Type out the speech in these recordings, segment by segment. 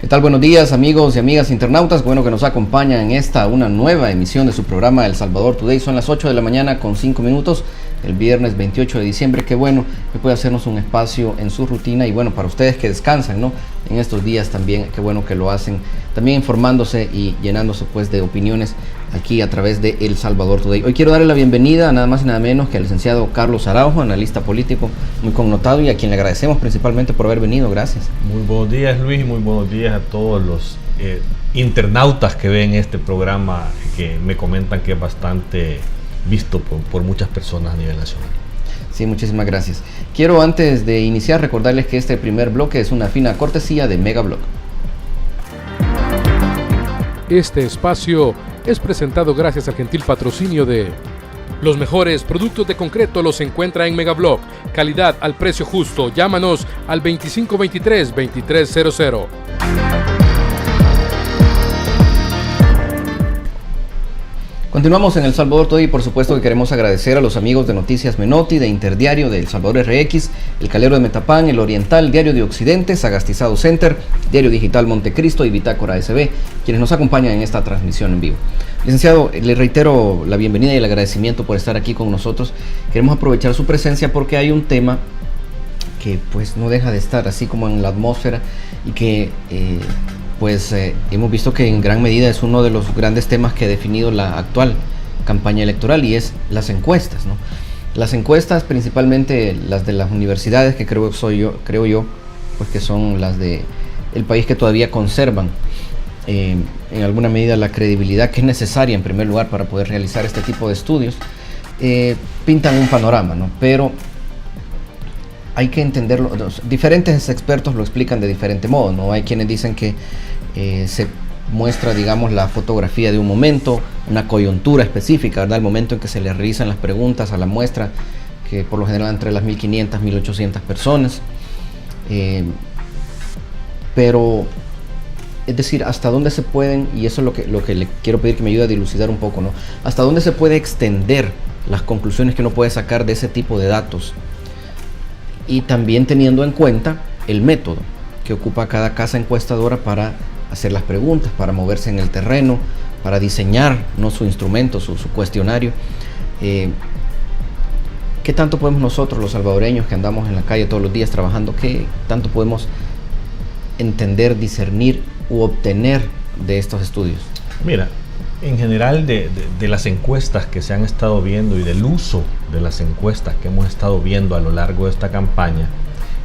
¿Qué tal? Buenos días, amigos y amigas internautas. Bueno, que nos acompañan en esta, una nueva emisión de su programa El Salvador Today. Son las 8 de la mañana con 5 minutos, el viernes 28 de diciembre. Qué bueno que puede hacernos un espacio en su rutina y bueno, para ustedes que descansan, ¿no? En estos días también, qué bueno que lo hacen, también informándose y llenándose pues de opiniones aquí a través de El Salvador Today. Hoy quiero darle la bienvenida a nada más y nada menos que al licenciado Carlos Araujo, analista político muy connotado y a quien le agradecemos principalmente por haber venido. Gracias. Muy buenos días, Luis, y muy buenos días a todos los internautas que ven este programa, que me comentan que es bastante visto por muchas personas a nivel nacional. Sí, muchísimas gracias. Quiero antes de iniciar recordarles que este primer bloque es una fina cortesía de Megablog. Este espacio es presentado gracias al gentil patrocinio de... Los mejores productos de concreto los encuentra en Megablog. Calidad al precio justo. Llámanos al 2523-2300. Continuamos en El Salvador Today y por supuesto que queremos agradecer a los amigos de Noticias Menotti, de Interdiario, de El Salvador RX, El Calero de Metapán, El Oriental, Diario de Occidente, Sagastizado Center, Diario Digital Montecristo y Bitácora SB, quienes nos acompañan en esta transmisión en vivo. Licenciado, le reitero la bienvenida y el agradecimiento por estar aquí con nosotros. Queremos aprovechar su presencia porque hay un tema que pues no deja de estar así como en la atmósfera y que hemos visto que en gran medida es uno de los grandes temas que ha definido la actual campaña electoral y es las encuestas, ¿no? Las encuestas, principalmente las de las universidades, que creo yo, pues que son las de el país que todavía conservan en alguna medida la credibilidad que es necesaria en primer lugar para poder realizar este tipo de estudios, pintan un panorama, ¿no? Pero hay que entenderlo, diferentes expertos lo explican de diferente modo, ¿no? Hay quienes dicen que se muestra, digamos, la fotografía de un momento, una coyuntura específica, ¿verdad? El momento en que se le realizan las preguntas a la muestra, que por lo general entre las 1.500, 1.800 personas. Pero, es decir, hasta dónde se pueden, y eso es lo que le quiero pedir que me ayude a dilucidar un poco, ¿no? Hasta dónde se puede extender las conclusiones que uno puede sacar de ese tipo de datos. Y también teniendo en cuenta el método que ocupa cada casa encuestadora para hacer las preguntas, para moverse en el terreno, para diseñar, ¿no?, su instrumento, su cuestionario. ¿Qué tanto podemos nosotros, los salvadoreños que andamos en la calle todos los días trabajando, qué tanto podemos entender, discernir u obtener de estos estudios? Mira, en general de las encuestas que se han estado viendo y del uso de las encuestas que hemos estado viendo a lo largo de esta campaña,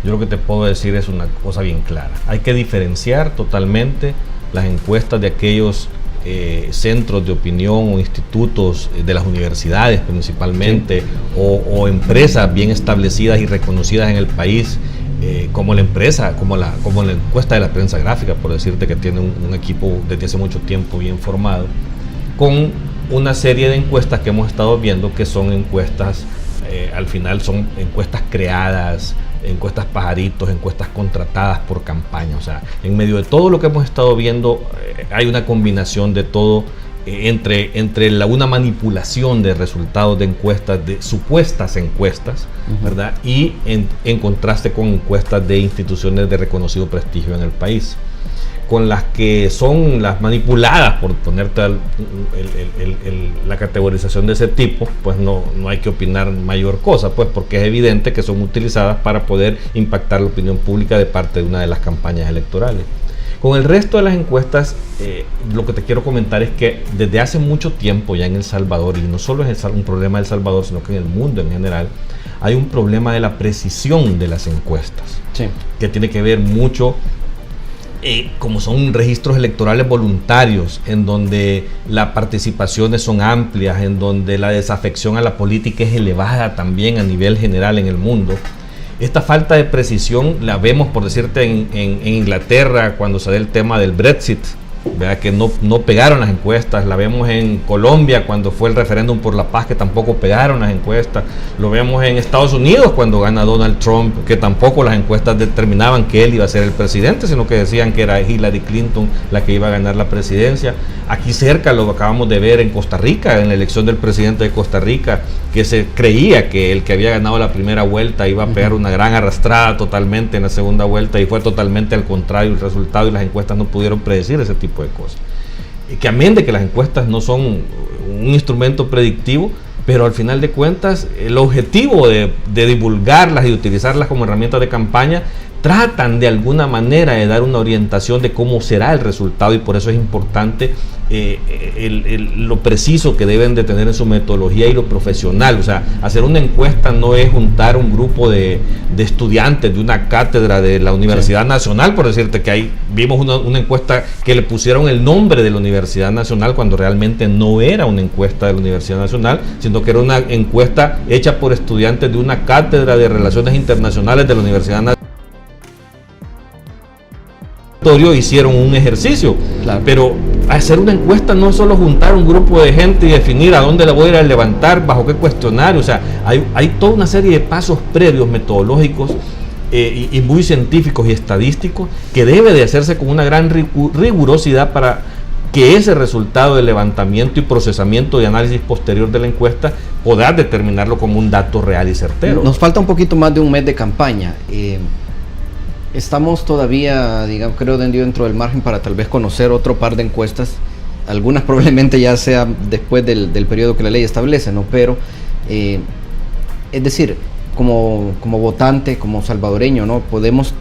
yo lo que te puedo decir es una cosa bien clara. Hay que diferenciar totalmente las encuestas de aquellos centros de opinión o institutos de las universidades principalmente, sí, o empresas bien establecidas y reconocidas en el país, como la empresa, como la encuesta de la prensa gráfica, por decirte, que tiene un equipo desde hace mucho tiempo bien formado, con una serie de encuestas que hemos estado viendo que son encuestas, al final son encuestas creadas, encuestas pajaritos, encuestas contratadas por campaña. O sea, en medio de todo lo que hemos estado viendo, hay una combinación de todo, entre una manipulación de resultados de encuestas, de supuestas encuestas, ¿verdad? Y en contraste con encuestas de instituciones de reconocido prestigio en el país. Con las que son las manipuladas, por ponerte la categorización de ese tipo, pues no hay que opinar mayor cosa, pues porque es evidente que son utilizadas para poder impactar la opinión pública de parte de una de las campañas electorales. Con el resto de las encuestas, lo que te quiero comentar es que desde hace mucho tiempo ya en El Salvador, y no solo es un problema de El Salvador, sino que en el mundo en general, hay un problema de la precisión de las encuestas, sí, que tiene que ver mucho como son registros electorales voluntarios, en donde las participaciones son amplias, en donde la desafección a la política es elevada también a nivel general en el mundo. Esta falta de precisión la vemos, por decirte, en Inglaterra, cuando se da el tema del Brexit, ¿verdad? Que no pegaron las encuestas. La vemos en Colombia cuando fue el referéndum por la paz, que tampoco pegaron las encuestas. Lo vemos en Estados Unidos cuando gana Donald Trump, que tampoco las encuestas determinaban que él iba a ser el presidente, sino que decían que era Hillary Clinton la que iba a ganar la presidencia. Aquí cerca lo acabamos de ver en Costa Rica, en la elección del presidente de Costa Rica, que se creía que el que había ganado la primera vuelta iba a pegar una gran arrastrada totalmente en la segunda vuelta, y fue totalmente al contrario el resultado, y las encuestas no pudieron predecir ese tipo de cosas. Y que amén de que las encuestas no son un instrumento predictivo, pero al final de cuentas el objetivo de divulgarlas y utilizarlas como herramientas de campaña tratan de alguna manera de dar una orientación de cómo será el resultado, y por eso es importante lo preciso que deben de tener en su metodología y lo profesional. O sea, hacer una encuesta no es juntar un grupo de estudiantes de una cátedra de la Universidad Nacional, por decirte que ahí vimos una encuesta que le pusieron el nombre de la Universidad Nacional cuando realmente no era una encuesta de la Universidad Nacional, sino que era una encuesta hecha por estudiantes de una cátedra de Relaciones Internacionales de la Universidad Nacional. Hicieron un ejercicio, claro. Pero hacer una encuesta no es solo juntar un grupo de gente y definir a dónde la voy a ir a levantar, bajo qué cuestionario. O sea, hay toda una serie de pasos previos metodológicos y muy científicos y estadísticos que debe de hacerse con una gran rigurosidad para que ese resultado de levantamiento y procesamiento y análisis posterior de la encuesta pueda determinarlo como un dato real y certero. Nos falta un poquito más de un mes de campaña. Estamos todavía, digamos, creo, dentro del margen para tal vez conocer otro par de encuestas. Algunas probablemente ya sea después del periodo que la ley establece, ¿no? Pero, es decir, como votante, como salvadoreño, ¿no? Podemos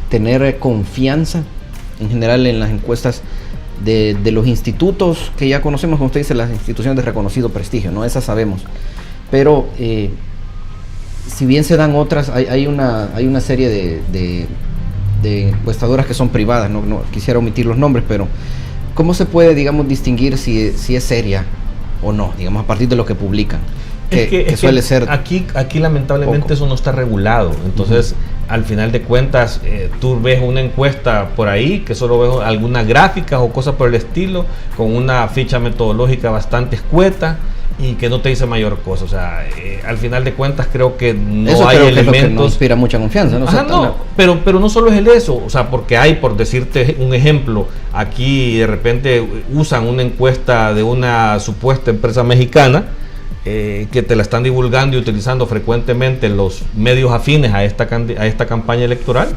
tener confianza en general en las encuestas de los institutos que ya conocemos, como usted dice, las instituciones de reconocido prestigio, ¿no? Esas sabemos. Pero, si bien se dan otras, hay una serie de encuestadoras que son privadas, no quisiera omitir los nombres, pero ¿cómo se puede, digamos, distinguir si es seria o no, digamos, a partir de lo que publican? Que suele ser aquí lamentablemente poco. Eso no está regulado. Entonces, al final de cuentas, tú ves una encuesta por ahí que solo ves algunas gráficas o cosas por el estilo, con una ficha metodológica bastante escueta y que no te dice mayor cosa. O sea, al final de cuentas creo que no eso hay creo elementos que es lo que no inspira mucha confianza, ¿no? Ajá, no, pero no solo es eso. O sea, porque hay, por decirte un ejemplo, aquí de repente usan una encuesta de una supuesta empresa mexicana que te la están divulgando y utilizando frecuentemente en los medios afines a esta campaña electoral,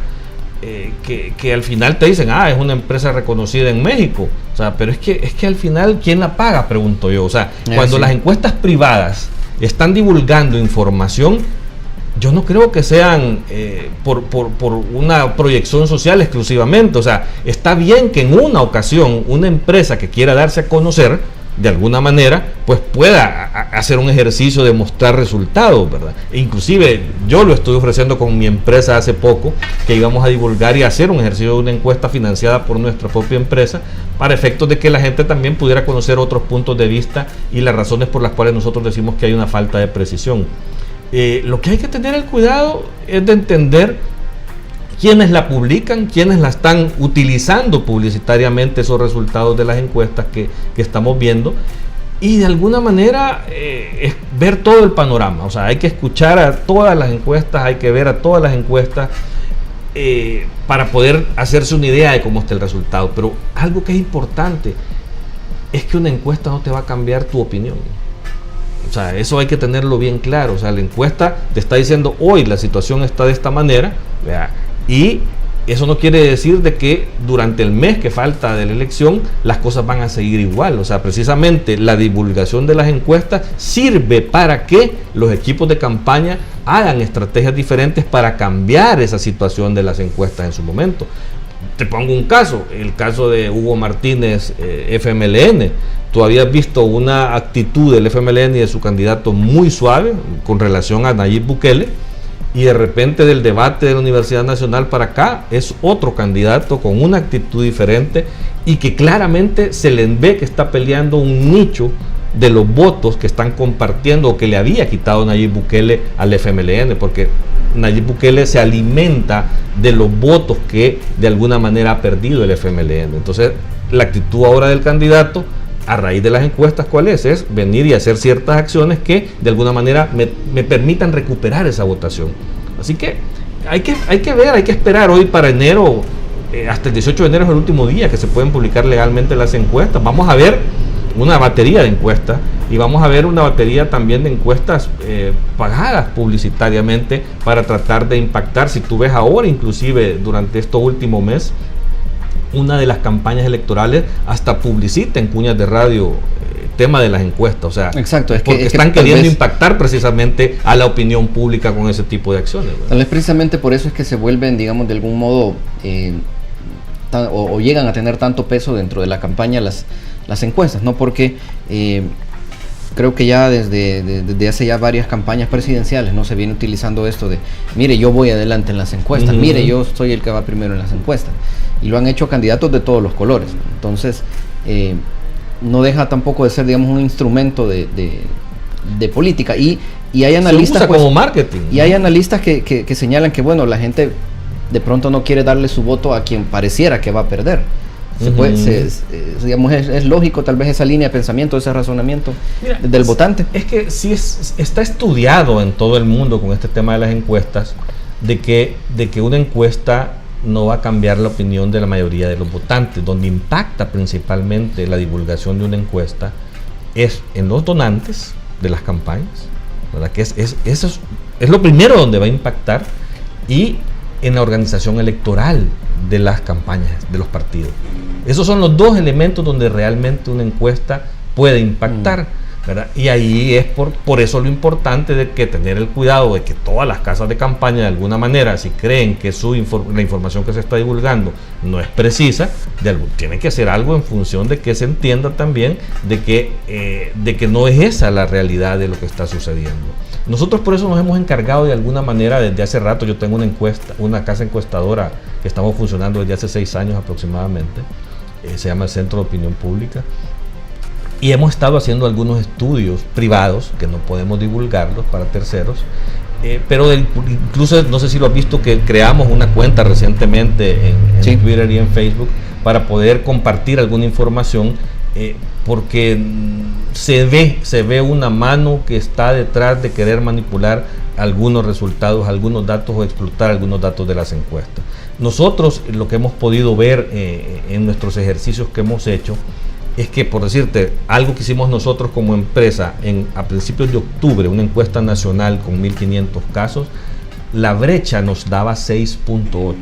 que al final te dicen, es una empresa reconocida en México. O sea, pero es que al final, ¿quién la paga? Pregunto yo. O sea, cuando las encuestas privadas están divulgando información, yo no creo que sean por una proyección social exclusivamente. O sea, está bien que en una ocasión una empresa que quiera darse a conocer de alguna manera, pues pueda hacer un ejercicio de mostrar resultados, ¿verdad? E inclusive yo lo estoy ofreciendo con mi empresa hace poco, que íbamos a divulgar y hacer un ejercicio de una encuesta financiada por nuestra propia empresa, para efectos de que la gente también pudiera conocer otros puntos de vista y las razones por las cuales nosotros decimos que hay una falta de precisión. Lo que hay que tener el cuidado es de entender quiénes la publican, quiénes la están utilizando publicitariamente, esos resultados de las encuestas que estamos viendo, y de alguna manera es ver todo el panorama. O sea, hay que escuchar a todas las encuestas, hay que ver a todas las encuestas para poder hacerse una idea de cómo está el resultado. Pero algo que es importante es que una encuesta no te va a cambiar tu opinión. O sea, eso hay que tenerlo bien claro. O sea, la encuesta te está diciendo hoy la situación está de esta manera, ¿verdad? Y eso no quiere decir de que durante el mes que falta de la elección las cosas van a seguir igual. O sea, precisamente la divulgación de las encuestas sirve para que los equipos de campaña hagan estrategias diferentes para cambiar esa situación de las encuestas en su momento. Te pongo un caso, el caso de Hugo Martínez, FMLN. Tú habías visto una actitud del FMLN y de su candidato muy suave con relación a Nayib Bukele, y de repente del debate de la Universidad Nacional para acá es otro candidato con una actitud diferente y que claramente se le ve que está peleando un nicho de los votos que están compartiendo o que le había quitado Nayib Bukele al FMLN, porque Nayib Bukele se alimenta de los votos que de alguna manera ha perdido el FMLN. Entonces, la actitud ahora del candidato, a raíz de las encuestas, ¿cuál es? Es venir y hacer ciertas acciones que de alguna manera me permitan recuperar esa votación. Así que hay que ver, hay que esperar. Hoy para enero, hasta el 18 de enero es el último día que se pueden publicar legalmente las encuestas. Vamos a ver una batería de encuestas y vamos a ver una batería también de encuestas pagadas publicitariamente para tratar de impactar. Si tú ves ahora, inclusive durante este último mes, una de las campañas electorales hasta publicita en cuñas de radio tema de las encuestas, o sea, exacto, porque están queriendo impactar precisamente a la opinión pública con ese tipo de acciones, ¿verdad? Tal vez precisamente por eso es que se vuelven, digamos, de algún modo o llegan a tener tanto peso dentro de la campaña las encuestas, ¿no? Porque creo que ya desde hace ya varias campañas presidenciales no se viene utilizando esto de, mire, yo voy adelante en las encuestas, mire, yo soy el que va primero en las encuestas, y lo han hecho candidatos de todos los colores. Entonces no deja tampoco de ser, digamos, un instrumento de política, y hay analistas, se usa como marketing, y hay analistas que señalan que, bueno, la gente de pronto no quiere darle su voto a quien pareciera que va a perder. Digamos, es lógico tal vez esa línea de pensamiento, ese razonamiento. Mira, del votante. Es que sí está estudiado en todo el mundo con este tema de las encuestas, de que una encuesta no va a cambiar la opinión de la mayoría de los votantes. Donde impacta principalmente la divulgación de una encuesta es en los donantes de las campañas, ¿verdad? Que eso es lo primero donde va a impactar, y en la organización electoral de las campañas de los partidos. Esos son los dos elementos donde realmente una encuesta puede impactar, ¿verdad? Y ahí es por eso lo importante de que tener el cuidado de que todas las casas de campaña, de alguna manera, si creen que la información que se está divulgando no es precisa, tienen que hacer algo en función de que se entienda también de que no es esa la realidad de lo que está sucediendo. Nosotros por eso nos hemos encargado de alguna manera desde hace rato. Yo tengo una casa encuestadora que estamos funcionando desde hace 6 años aproximadamente, se llama el Centro de Opinión Pública, y hemos estado haciendo algunos estudios privados que no podemos divulgarlos para terceros, pero incluso no sé si lo has visto, que creamos una cuenta recientemente en Twitter y en Facebook para poder compartir alguna información, porque se ve una mano que está detrás de querer manipular algunos resultados, algunos datos, o explotar algunos datos de las encuestas. Nosotros lo que hemos podido ver en nuestros ejercicios que hemos hecho es que, por decirte, algo que hicimos nosotros como empresa a principios de octubre, una encuesta nacional con 1.500 casos, la brecha nos daba 6.8,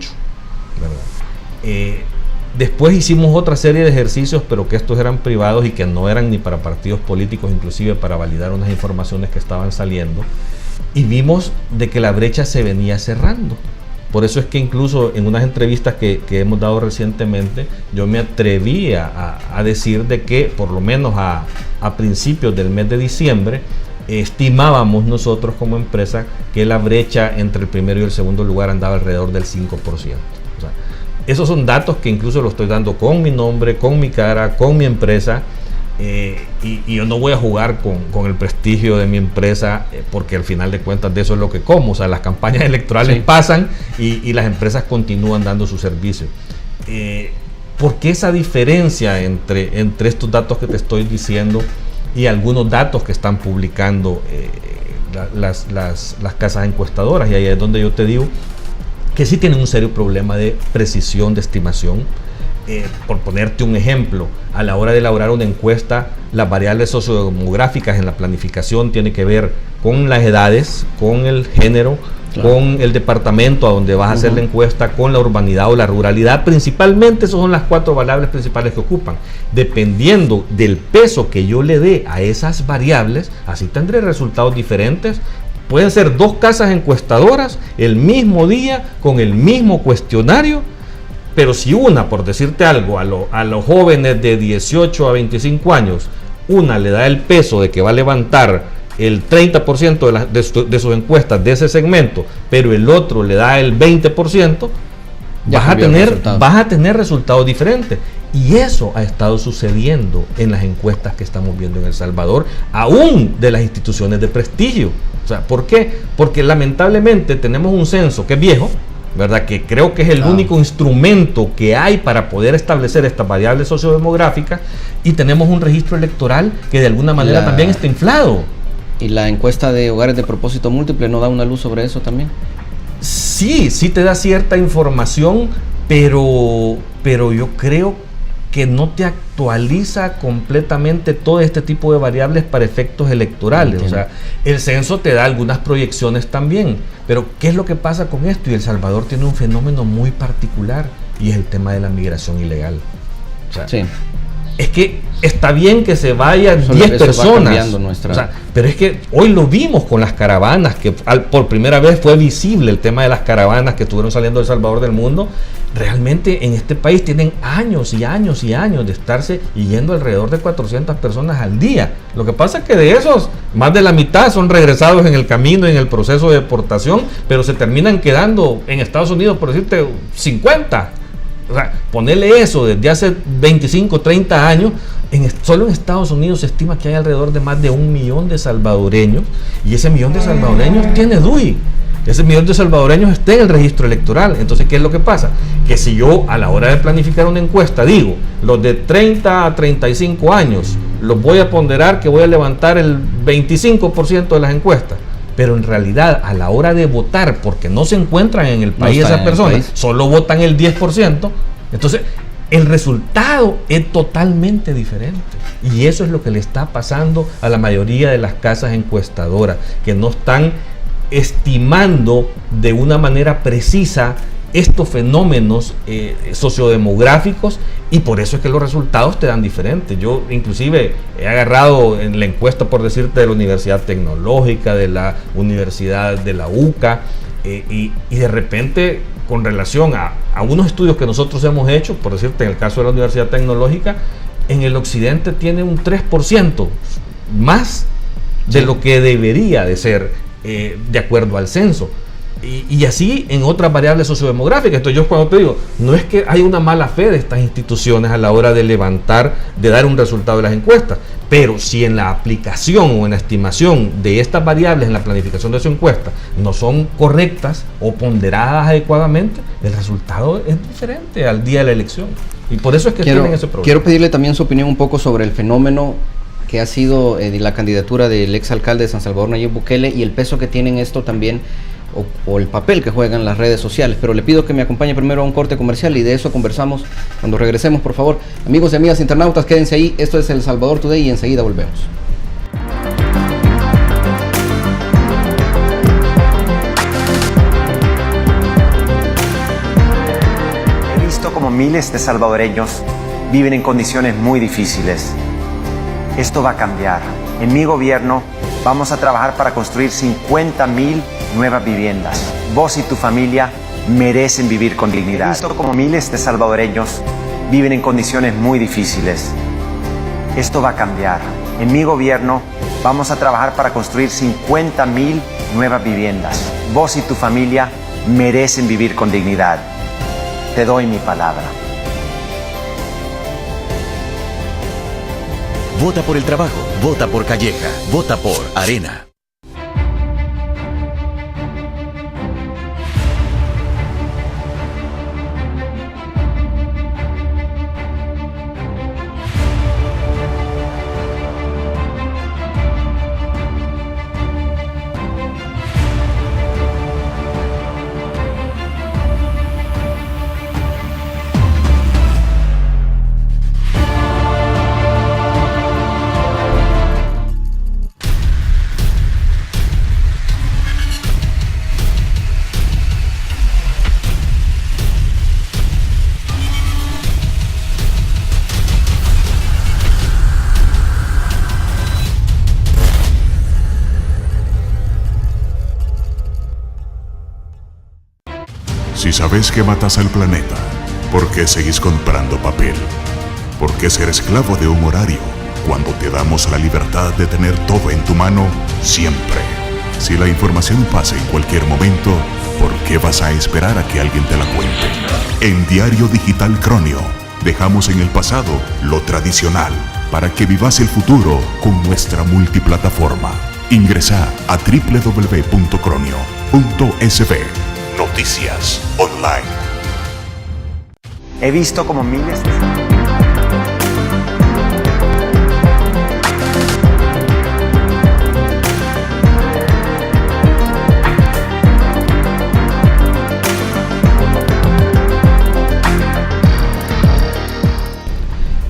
¿verdad? Después hicimos otra serie de ejercicios, pero que estos eran privados y que no eran ni para partidos políticos, inclusive para validar unas informaciones que estaban saliendo, y vimos de que la brecha se venía cerrando. Por eso es que incluso en unas entrevistas que hemos dado recientemente, yo me atreví a decir de que por lo menos a principios del mes de diciembre, estimábamos nosotros como empresa que la brecha entre el primero y el segundo lugar andaba alrededor del 5%. O sea, esos son datos que incluso los estoy dando con mi nombre, con mi cara, con mi empresa, y yo no voy a jugar con el prestigio de mi empresa, porque al final de cuentas de eso es lo que como. O sea, las campañas electorales pasan y las empresas continúan dando su servicio. ¿Por qué esa diferencia entre estos datos que te estoy diciendo y algunos datos que están publicando las casas encuestadoras? Y ahí es donde yo te digo que sí tienen un serio problema de precisión de estimación. Por ponerte un ejemplo, a la hora de elaborar una encuesta, las variables sociodemográficas en la planificación tienen que ver con las edades, con el género, con el departamento a donde vas a hacer la encuesta, con la urbanidad o la ruralidad. Principalmente esas son las 4 variables principales que ocupan. Dependiendo del peso que yo le dé a esas variables, así tendré resultados diferentes. Pueden ser 2 casas encuestadoras el mismo día con el mismo cuestionario, pero si una, por decirte algo, a los jóvenes de 18 a 25 años, una le da el peso de que va a levantar el 30% de sus encuestas de ese segmento, pero el otro le da el 20%, vas a tener resultados diferentes. Y eso ha estado sucediendo en las encuestas que estamos viendo en El Salvador, aún de las instituciones de prestigio. O sea, ¿por qué? Porque lamentablemente tenemos un censo que es viejo, ¿verdad? Que creo que es el único instrumento que hay para poder establecer estas variables sociodemográficas, y tenemos un registro electoral que de alguna manera también está inflado. ¿Y la encuesta de hogares de propósito múltiple no da una luz sobre eso también? Sí te da cierta información, pero yo creo que no te actualiza completamente todo este tipo de variables para efectos electorales. Entiendo. O sea, el censo te da algunas proyecciones también, pero ¿qué es lo que pasa con esto? Y El Salvador tiene un fenómeno muy particular, y es el tema de la migración ilegal. O sea, sí. Es que está bien que se vayan 10 personas, o sea, pero es que hoy lo vimos con las caravanas, que por primera vez fue visible el tema de las caravanas que estuvieron saliendo de El Salvador del mundo. Realmente en este país tienen años y años y años de estarse yendo alrededor de 400 personas al día. Lo que pasa es que de esos, más de la mitad son regresados en el camino, en el proceso de deportación, pero se terminan quedando en Estados Unidos, por decirte, 50. O sea, ponerle eso desde hace 25, 30 años, solo en Estados Unidos se estima que hay alrededor de más de 1 millón de salvadoreños, y ese millón de salvadoreños tiene DUI. Ese millón de salvadoreños está en el registro electoral. Entonces, ¿qué es lo que pasa? Que si yo a la hora de planificar una encuesta digo, los de 30 a 35 años, los voy a ponderar que voy a levantar el 25% de las encuestas, pero en realidad a la hora de votar, porque no se encuentran en el país esas personas, solo votan el 10%, entonces el resultado es totalmente diferente. Y eso es lo que le está pasando a la mayoría de las casas encuestadoras, que no están estimando de una manera precisa estos fenómenos sociodemográficos, y por eso es que los resultados te dan diferentes. Yo inclusive he agarrado en la encuesta, por decirte, de la Universidad Tecnológica, de la Universidad de la UCA, y de repente, con relación a unos estudios que nosotros hemos hecho, por decirte, en el caso de la Universidad Tecnológica, en el occidente tiene un 3% más de lo que debería de ser, de acuerdo al censo. Y así en otras variables sociodemográficas. Entonces yo cuando te digo, no es que hay una mala fe de estas instituciones a la hora de de dar un resultado de las encuestas, pero si en la aplicación o en la estimación de estas variables en la planificación de su encuesta no son correctas o ponderadas adecuadamente, el resultado es diferente al día de la elección. Y por eso es que tienen ese problema. Quiero pedirle también su opinión un poco sobre el fenómeno que ha sido la candidatura del exalcalde de San Salvador, Nayib Bukele, y el peso que tiene en esto también, o el papel que juegan las redes sociales. Pero le pido que me acompañe primero a un corte comercial, y de eso conversamos cuando regresemos, por favor. Amigos y amigas internautas, quédense ahí. Esto es El Salvador Today y enseguida volvemos. He visto como miles de salvadoreños viven en condiciones muy difíciles. Esto va a cambiar. En mi gobierno vamos a trabajar para construir 50,000 nuevas viviendas. Vos y tu familia merecen vivir con dignidad. He visto como miles de salvadoreños viven en condiciones muy difíciles. Esto va a cambiar. En mi gobierno vamos a trabajar para construir 50,000 nuevas viviendas. Vos y tu familia merecen vivir con dignidad. Te doy mi palabra. Vota por el trabajo, vota por Calleja, vota por Arena. Si sabes que matas al planeta, ¿por qué seguís comprando papel? ¿Por qué ser esclavo de un horario cuando te damos la libertad de tener todo en tu mano siempre? Si la información pasa en cualquier momento, ¿por qué vas a esperar a que alguien te la cuente? En Diario Digital Cronio, Dejamos en el pasado lo tradicional para que vivas el futuro con nuestra multiplataforma. Ingresa a www.cronio.sb. Noticias online. He visto como miles de...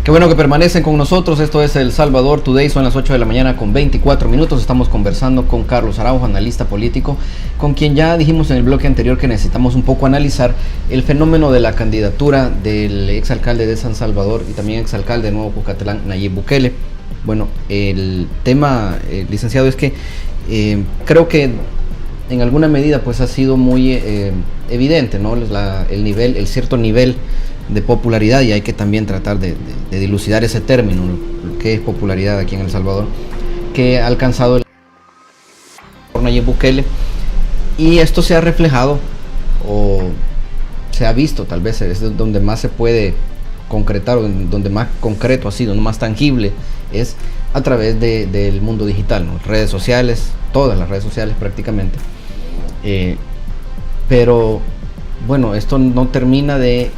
Qué bueno que permanecen con nosotros. Esto es El Salvador Today. Son las 8 de la mañana con 24 minutos. Estamos conversando con Carlos Araujo, analista político, con quien ya dijimos en el bloque anterior que necesitamos un poco analizar el fenómeno de la candidatura del exalcalde de San Salvador y también exalcalde de Nuevo Cuscatlán, Nayib Bukele. Bueno, el tema, licenciado, es que creo que en alguna medida pues ha sido muy evidente, ¿no? El cierto nivel de popularidad, y hay que también tratar de dilucidar ese término, lo que es popularidad aquí en El Salvador, que ha alcanzado el Nayib Bukele, y esto se ha reflejado o se ha visto, tal vez es donde más se puede concretar, o donde más concreto ha sido, no más tangible, es a través del mundo digital, ¿no? Redes sociales, todas las redes sociales prácticamente, pero bueno, esto no termina de,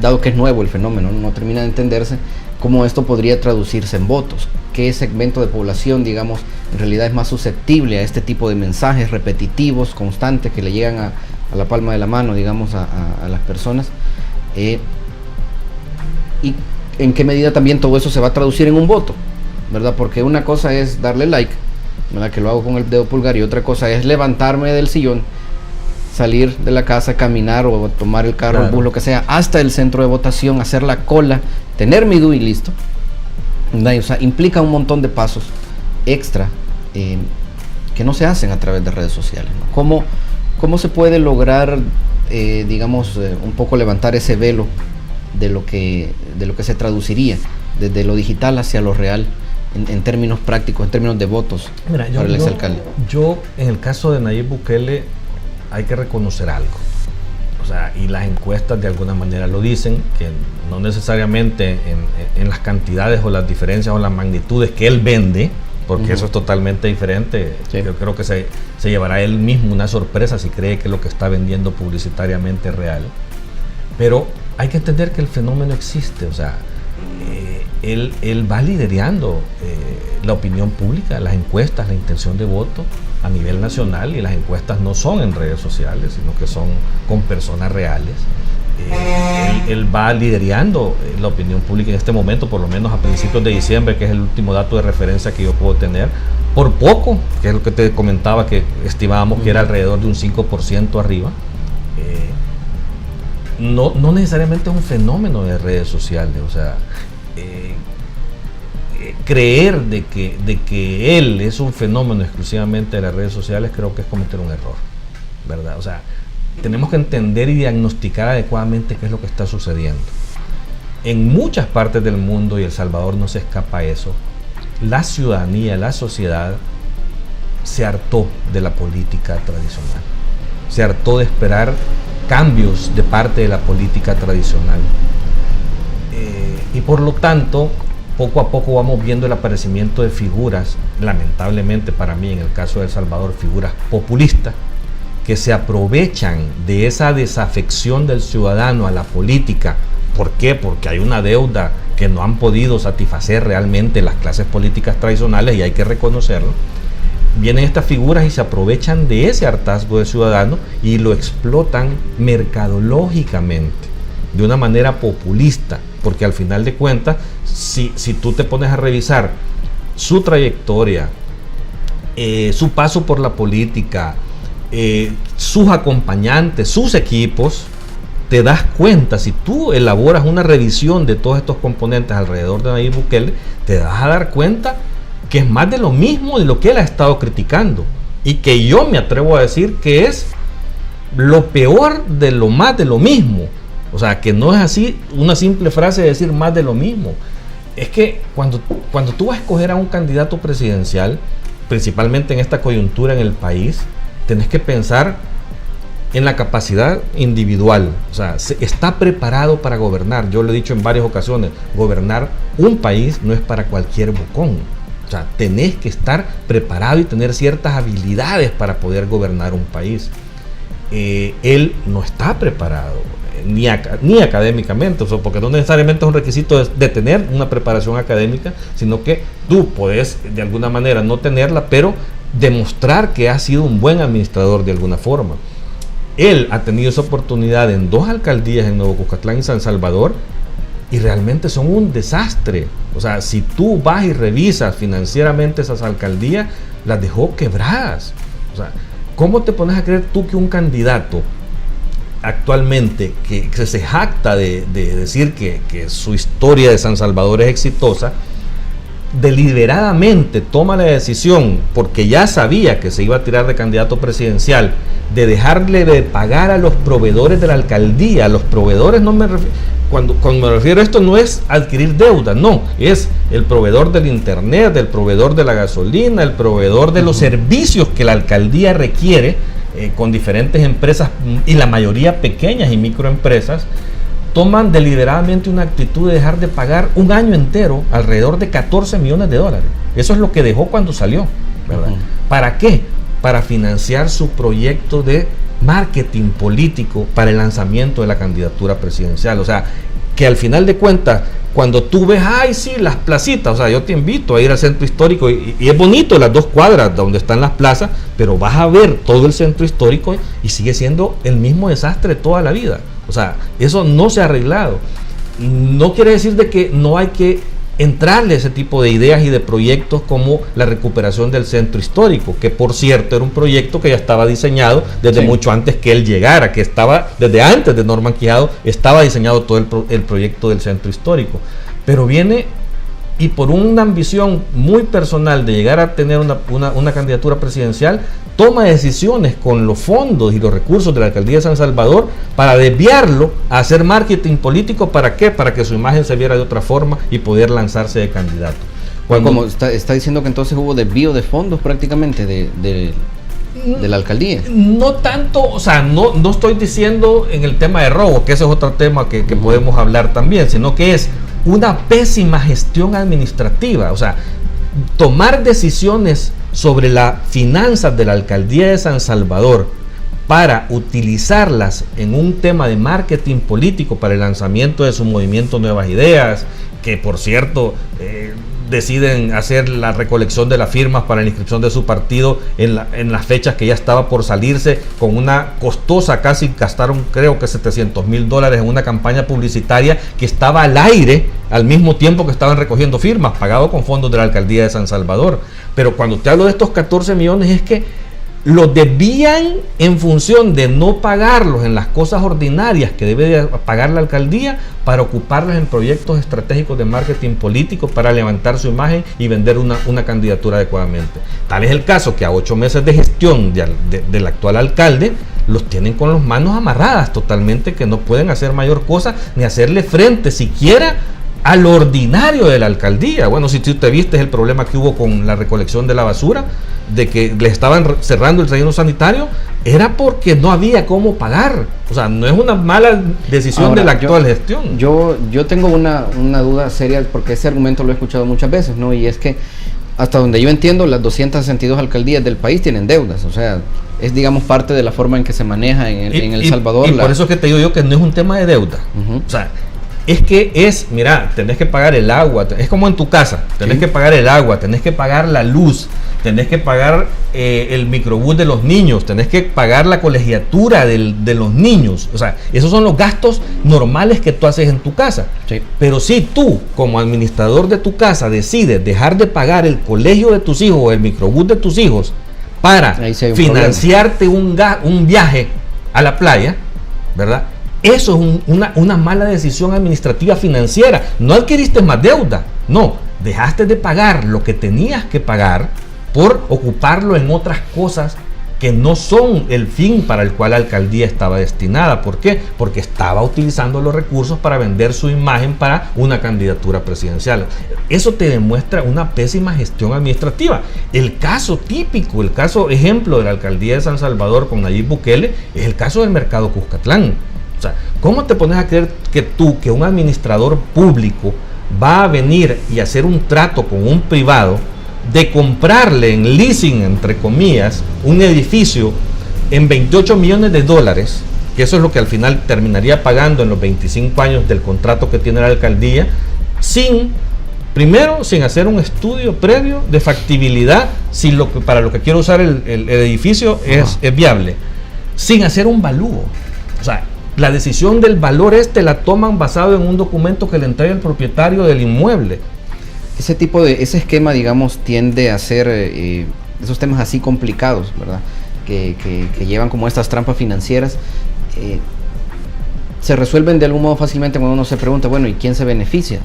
dado que es nuevo el fenómeno, no termina de entenderse cómo esto podría traducirse en votos. ¿Qué segmento de población, digamos, en realidad es más susceptible a este tipo de mensajes repetitivos, constantes, que le llegan a la palma de la mano, digamos, a las personas? Y en qué medida también todo eso se va a traducir en un voto, ¿verdad? Porque una cosa es darle like, ¿verdad?, que lo hago con el dedo pulgar, y otra cosa es levantarme del sillón, salir de la casa, caminar o tomar el carro, el bus, lo que sea, hasta el centro de votación, hacer la cola, tener mi DUI listo. O sea, implica un montón de pasos extra que no se hacen a través de redes sociales, ¿no? ¿Cómo se puede lograr, digamos, un poco levantar ese velo de lo que se traduciría desde lo digital hacia lo real en términos prácticos, en términos de votos? Mira, para el exalcalde? Yo, en el caso de Nayib Bukele, hay que reconocer algo, o sea, y las encuestas de alguna manera lo dicen, que no necesariamente en las cantidades o las diferencias o las magnitudes que él vende, porque eso es totalmente diferente. Sí. Yo creo que se llevará él mismo una sorpresa si cree que lo que está vendiendo publicitariamente es real, pero hay que entender que el fenómeno existe, o sea, él va liderando la opinión pública, las encuestas, la intención de voto a nivel nacional, y las encuestas no son en redes sociales, sino que son con personas reales. Él va liderando la opinión pública en este momento, por lo menos a principios de diciembre, que es el último dato de referencia que yo puedo tener, por poco, que es lo que te comentaba, que estimábamos que era alrededor de un 5% arriba. No necesariamente es un fenómeno de redes sociales, o sea, creer de que él es un fenómeno exclusivamente de las redes sociales, creo que es cometer un error, ¿verdad? O sea, tenemos que entender y diagnosticar adecuadamente qué es lo que está sucediendo. En muchas partes del mundo, y El Salvador no se escapa a eso, la ciudadanía, la sociedad se hartó de la política tradicional, se hartó de esperar cambios de parte de la política tradicional, y por lo tanto poco a poco vamos viendo el aparecimiento de figuras, lamentablemente para mí en el caso de El Salvador, figuras populistas que se aprovechan de esa desafección del ciudadano a la política. ¿Por qué? Porque hay una deuda que no han podido satisfacer realmente las clases políticas tradicionales, y hay que reconocerlo. Vienen estas figuras y se aprovechan de ese hartazgo de ciudadano y lo explotan mercadológicamente, de una manera populista, porque al final de cuentas, si tú te pones a revisar su trayectoria, su paso por la política, sus acompañantes, sus equipos, te das cuenta, si tú elaboras una revisión de todos estos componentes alrededor de Nayib Bukele, te vas a dar cuenta que es más de lo mismo de lo que él ha estado criticando, y que yo me atrevo a decir que es lo peor de lo más de lo mismo. O sea, que no es así una simple frase de decir más de lo mismo. Es que cuando tú vas a escoger a un candidato presidencial, principalmente en esta coyuntura en el país, tenés que pensar en la capacidad individual, o sea, está preparado para gobernar. Yo lo he dicho en varias ocasiones, gobernar un país no es para cualquier bocón. O sea, tenés que estar preparado y tener ciertas habilidades para poder gobernar un país. Él no está preparado, ni académicamente, o sea, porque no necesariamente es un requisito de tener una preparación académica, sino que tú puedes de alguna manera no tenerla, pero demostrar que has sido un buen administrador de alguna forma. Él ha tenido esa oportunidad en 2 alcaldías, en Nuevo Cuscatlán y San Salvador, y realmente son un desastre. O sea, si tú vas y revisas financieramente esas alcaldías, las dejó quebradas. O sea, ¿cómo te pones a creer tú que un candidato actualmente que se jacta de decir que su historia de San Salvador es exitosa, deliberadamente toma la decisión, porque ya sabía que se iba a tirar de candidato presidencial, de dejarle de pagar a los proveedores de la alcaldía? Los proveedores, no me refiero, cuando me refiero a esto, no es adquirir deuda, no, es el proveedor del internet, el proveedor de la gasolina, el proveedor de los servicios que la alcaldía requiere, con diferentes empresas, y la mayoría pequeñas y microempresas. Toman deliberadamente una actitud de dejar de pagar un año entero alrededor de 14 millones de dólares. Eso es lo que dejó cuando salió, ¿verdad? ¿Para qué? Para financiar su proyecto de marketing político para el lanzamiento de la candidatura presidencial. O sea, que al final de cuentas, cuando tú ves, ay sí, las placitas, o sea, yo te invito a ir al centro histórico, y es bonito las 2 cuadras donde están las plazas, pero vas a ver todo el centro histórico y sigue siendo el mismo desastre toda la vida. O sea, eso no se ha arreglado. No quiere decir de que no hay que entrarle a ese tipo de ideas y de proyectos como la recuperación del centro histórico, que por cierto era un proyecto que ya estaba diseñado desde mucho antes que él llegara, que estaba desde antes de Norman Quijado, estaba diseñado todo el proyecto del centro histórico. Pero viene, y por una ambición muy personal de llegar a tener una candidatura presidencial, toma decisiones con los fondos y los recursos de la alcaldía de San Salvador para desviarlo a hacer marketing político. ¿Para qué? Para que su imagen se viera de otra forma y poder lanzarse de candidato. Como está diciendo que entonces hubo desvío de fondos prácticamente de la alcaldía. No tanto, o sea, no estoy diciendo en el tema de robo, que ese es otro tema que podemos hablar también, sino que es una pésima gestión administrativa. O sea, tomar decisiones sobre las finanzas de la alcaldía de San Salvador para utilizarlas en un tema de marketing político para el lanzamiento de su movimiento Nuevas Ideas, que por cierto deciden hacer la recolección de las firmas para la inscripción de su partido en las fechas que ya estaba por salirse, con una costosa, casi gastaron creo que $700,000 en una campaña publicitaria que estaba al aire al mismo tiempo que estaban recogiendo firmas, pagado con fondos de la alcaldía de San Salvador. Pero cuando te hablo de estos 14 millones es que los desvían en función de no pagarlos en las cosas ordinarias que debe de pagar la alcaldía, para ocuparlos en proyectos estratégicos de marketing político para levantar su imagen y vender una candidatura adecuadamente. Tal es el caso que a 8 meses de gestión del actual alcalde, los tienen con las manos amarradas totalmente, que no pueden hacer mayor cosa ni hacerle frente siquiera a lo ordinario de la alcaldía. Bueno, si tú te viste el problema que hubo con la recolección de la basura, de que le estaban cerrando el relleno sanitario, era porque no había cómo pagar. O sea, no es una mala decisión ahora, de la actual gestión. Yo tengo una duda seria, porque ese argumento lo he escuchado muchas veces, ¿no? Y es que hasta donde yo entiendo, las 262 alcaldías del país tienen deudas. O sea, es, digamos, parte de la forma en que se maneja en El Salvador. Y por eso es que te digo yo que no es un tema de deuda. O sea, es que mira, tenés que pagar el agua, es como en tu casa, tenés que pagar el agua, tenés que pagar la luz, tenés que pagar el microbús de los niños, tenés que pagar la colegiatura de los niños. O sea, esos son los gastos normales que tú haces en tu casa. Sí. Pero si tú, como administrador de tu casa, decides dejar de pagar el colegio de tus hijos o el microbús de tus hijos para financiarte un viaje a la playa, ¿verdad? Eso es una mala decisión administrativa financiera. No adquiriste más deuda, no, dejaste de pagar lo que tenías que pagar por ocuparlo en otras cosas que no son el fin para el cual la alcaldía estaba destinada. ¿Por qué? Porque estaba utilizando los recursos para vender su imagen para una candidatura presidencial. Eso te demuestra una pésima gestión administrativa. El caso típico, el caso ejemplo de la alcaldía de San Salvador con Nayib Bukele es el caso del mercado Cuscatlán. O sea, ¿cómo te pones a creer que un administrador público va a venir y hacer un trato con un privado de comprarle en leasing, entre comillas, un edificio en $28 millones, que eso es lo que al final terminaría pagando en los 25 años del contrato que tiene la alcaldía, sin hacer un estudio previo de factibilidad, si para lo que quiero usar el edificio es viable, sin hacer un valúo? O sea, la decisión del valor la toman basado en un documento que le entrega el propietario del inmueble. Ese esquema, digamos, tiende a ser esos temas así complicados, ¿verdad? Que llevan como estas trampas financieras, se resuelven de algún modo fácilmente cuando uno se pregunta, bueno, ¿y quién se beneficia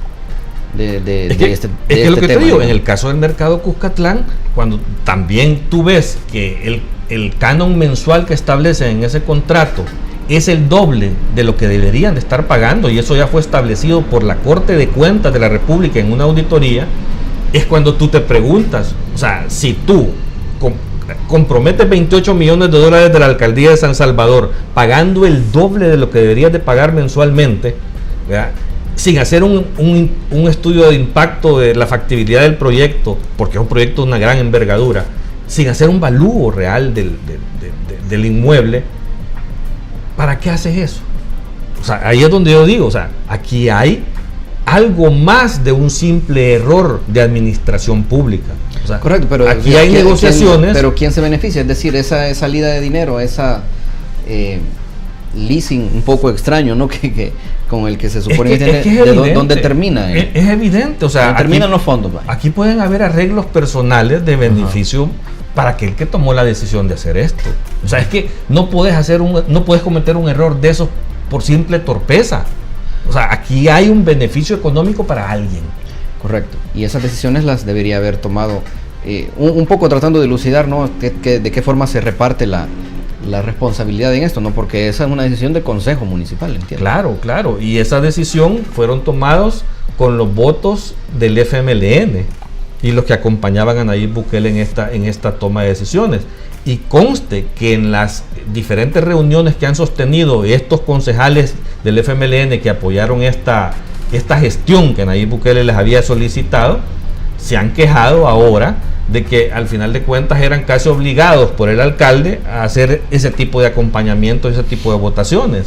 de este lo que tema? te digo, en el caso del mercado Cuscatlán, cuando también tú ves que el canon mensual que establece en ese contrato es el doble de lo que deberían de estar pagando, y eso ya fue establecido por la Corte de Cuentas de la República en una auditoría, es cuando tú te preguntas, o sea, si tú comprometes $28 millones de la alcaldía de San Salvador pagando el doble de lo que deberías de pagar mensualmente, ¿verdad?, sin hacer un estudio de impacto de la factibilidad del proyecto, porque es un proyecto de una gran envergadura, sin hacer un valúo real del inmueble, ¿para qué haces eso? O sea, ahí es donde yo digo, o sea, aquí hay algo más de un simple error de administración pública. O sea, correcto, pero aquí hay negociaciones. Pero ¿quién se beneficia? Es decir, esa salida de dinero, esa leasing un poco extraño, ¿no? Que con el que se supone que tiene, ¿dónde termina? Es evidente, o sea, terminan los fondos. ¿Va? Aquí pueden haber arreglos personales de beneficio para aquel que tomó la decisión de hacer esto. O sea, es que no puedes cometer un error de esos por simple torpeza. O sea, aquí hay un beneficio económico para alguien. Correcto. Y esas decisiones las debería haber tomado un poco tratando de elucidar, ¿no? De qué forma se reparte la responsabilidad en esto, ¿no? Porque esa es una decisión del Consejo Municipal, ¿entiendes? Claro. Y esa decisión fueron tomados con los votos del FMLN y los que acompañaban a Nayib Bukele en esta toma de decisiones. Y conste que en las diferentes reuniones que han sostenido estos concejales del FMLN que apoyaron esta gestión que Nayib Bukele les había solicitado, se han quejado ahora de que al final de cuentas eran casi obligados por el alcalde a hacer ese tipo de acompañamiento, ese tipo de votaciones.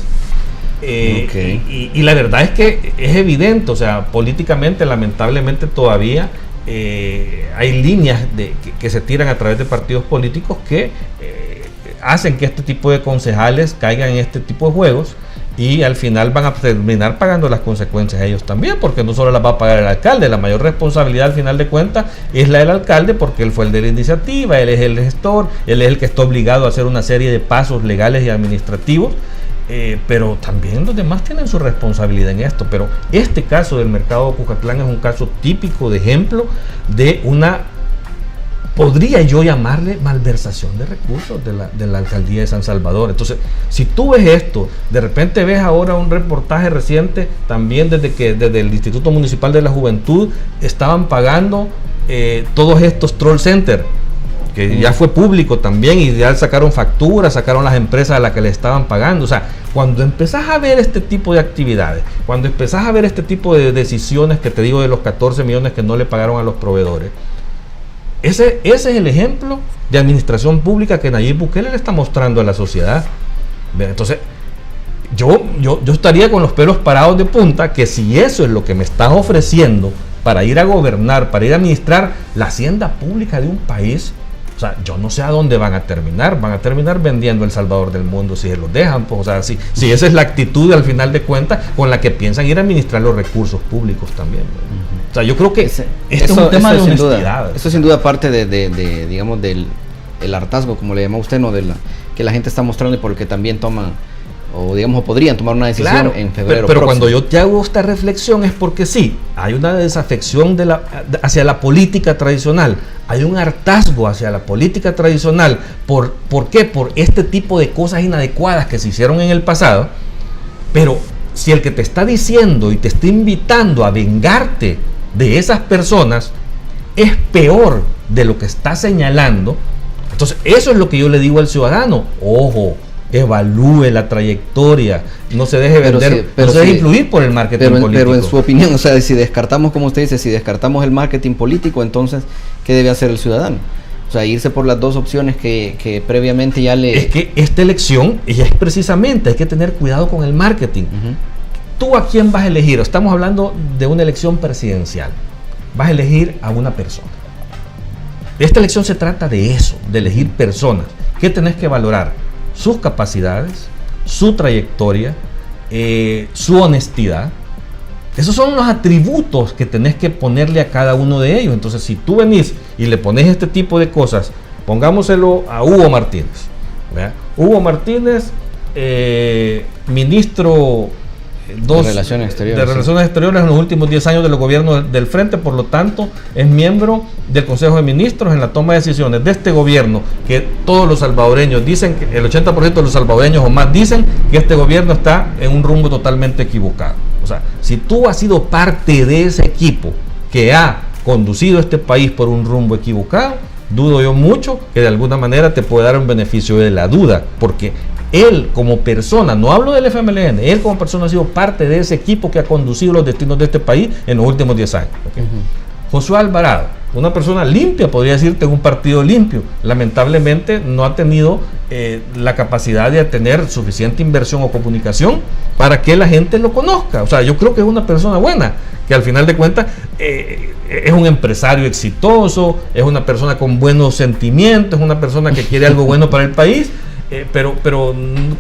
Y la verdad es que es evidente, o sea, políticamente lamentablemente todavía hay líneas que se tiran a través de partidos políticos que hacen que este tipo de concejales caigan en este tipo de juegos, y al final van a terminar pagando las consecuencias ellos también, porque no solo las va a pagar el alcalde, la mayor responsabilidad al final de cuentas es la del alcalde, porque él fue el de la iniciativa, él es el gestor, él es el que está obligado a hacer una serie de pasos legales y administrativos, pero también los demás tienen su responsabilidad en esto. Pero este caso del mercado Cuscatlán es un caso típico de ejemplo de una, podría yo llamarle, malversación de recursos de la alcaldía de San Salvador. Entonces, si tú ves esto, de repente ves ahora un reportaje reciente también desde el Instituto Municipal de la Juventud estaban pagando todos estos troll centers, que ya fue público también, y ya sacaron facturas, sacaron las empresas a las que le estaban pagando. O sea, cuando empezás a ver este tipo de actividades, cuando empezás a ver este tipo de decisiones que te digo de los 14 millones que no le pagaron a los proveedores, ese es el ejemplo de administración pública que Nayib Bukele le está mostrando a la sociedad. Entonces, yo estaría con los pelos parados de punta, que si eso es lo que me estás ofreciendo para ir a gobernar, para ir a administrar la hacienda pública de un país, o sea, yo no sé a dónde van a terminar vendiendo El Salvador del mundo si se los dejan, pues, o sea, si esa es la actitud al final de cuentas con la que piensan ir a administrar los recursos públicos también. O sea, yo creo que esto es un tema de honestidad. Eso sin duda parte digamos, del hartazgo, como le llama usted, ¿no? Que la gente está mostrando y por el que también toman o digamos podrían tomar una decisión claro, en febrero. Pero cuando yo te hago esta reflexión es porque sí, hay una desafección hacia la política tradicional, hay un hartazgo hacia la política tradicional. ¿Por qué? Por este tipo de cosas inadecuadas que se hicieron en el pasado. Pero si el que te está diciendo y te está invitando a vengarte de esas personas es peor de lo que está señalando, entonces eso es lo que yo le digo al ciudadano. Ojo, evalúe la trayectoria, no se deje vender, no se deje influir por el marketing político. Pero en su opinión, o sea, si descartamos, como usted dice, si descartamos el marketing político, entonces, ¿qué debe hacer el ciudadano? O sea, irse por las dos opciones que previamente ya le... Es que esta elección ya es precisamente, hay que tener cuidado con el marketing. ¿Tú a quién vas a elegir? Estamos hablando de una elección presidencial. Vas a elegir a una persona. Esta elección se trata de eso, de elegir personas. ¿Qué tenés que valorar? Sus capacidades, su trayectoria, su honestidad. Esos son los atributos que tenés que ponerle a cada uno de ellos. Entonces, si tú venís y le pones este tipo de cosas, pongámoselo a Hugo Martínez. ¿Verdad? Hugo Martínez, ministro de Relaciones Exteriores en los últimos 10 años de los gobiernos del Frente, por lo tanto, es miembro del Consejo de Ministros en la toma de decisiones de este gobierno, que todos los salvadoreños dicen, que el 80% de los salvadoreños o más dicen que este gobierno está en un rumbo totalmente equivocado. O sea, si tú has sido parte de ese equipo que ha conducido este país por un rumbo equivocado, dudo yo mucho que de alguna manera te puede dar un beneficio de la duda, porque él como persona, no hablo del FMLN, él como persona ha sido parte de ese equipo que ha conducido los destinos de este país en los últimos 10 años. ¿Okay? Josué Alvarado, una persona limpia, podría decirte, en un partido limpio, lamentablemente no ha tenido la capacidad de tener suficiente inversión o comunicación para que la gente lo conozca. O sea, yo creo que es una persona buena, que al final de cuentas es un empresario exitoso, es una persona con buenos sentimientos, es una persona que quiere algo bueno para el país. Pero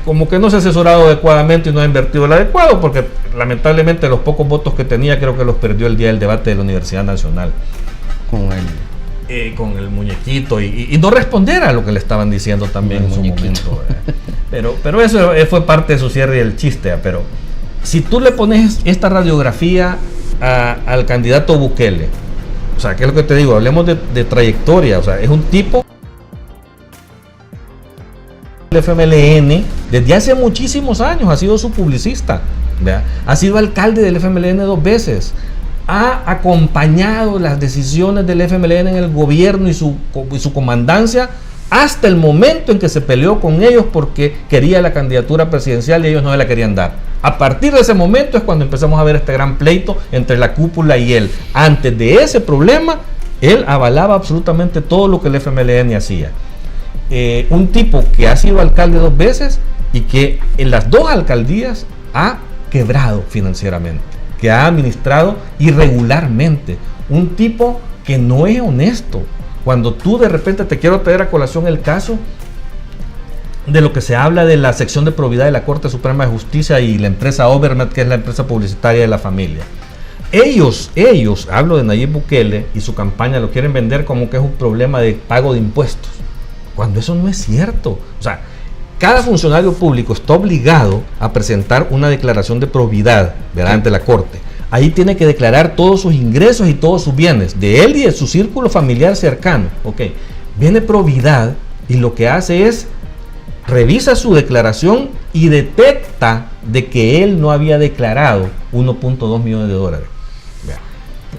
como que no se ha asesorado adecuadamente y no ha invertido el adecuado, porque lamentablemente los pocos votos que tenía creo que los perdió el día del debate de la Universidad Nacional con el muñequito y no responder a lo que le estaban diciendo también en su momento. Pero eso fue parte de su cierre y el chiste. Pero si tú le pones esta radiografía al candidato Bukele, o sea, ¿qué es lo que te digo? Hablemos de trayectoria. O sea, es un tipo del FMLN desde hace muchísimos años, ha sido su publicista, ¿verdad? Ha sido alcalde del FMLN 2 veces, ha acompañado las decisiones del FMLN en el gobierno y su comandancia hasta el momento en que se peleó con ellos porque quería la candidatura presidencial y ellos no se la querían dar. A partir de ese momento es cuando empezamos a ver este gran pleito entre la cúpula y él. Antes de ese problema, él avalaba absolutamente todo lo que el FMLN hacía. Un tipo que ha sido alcalde 2 veces y que en las 2 alcaldías ha quebrado financieramente, que ha administrado irregularmente, un tipo que no es honesto. Cuando tú de repente, te quiero traer a colación el caso de lo que se habla de la sección de probidad de la Corte Suprema de Justicia y la empresa Overmet, que es la empresa publicitaria de la familia. Ellos, hablo de Nayib Bukele y su campaña, lo quieren vender como que es un problema de pago de impuestos, cuando eso no es cierto. O sea, cada funcionario público está obligado a presentar una declaración de probidad, ¿verdad?, ante la Corte. Ahí tiene que declarar todos sus ingresos y todos sus bienes, de él y de su círculo familiar cercano. Ok, viene probidad y lo que hace es revisa su declaración y detecta de que él no había declarado 1.2 millones de dólares.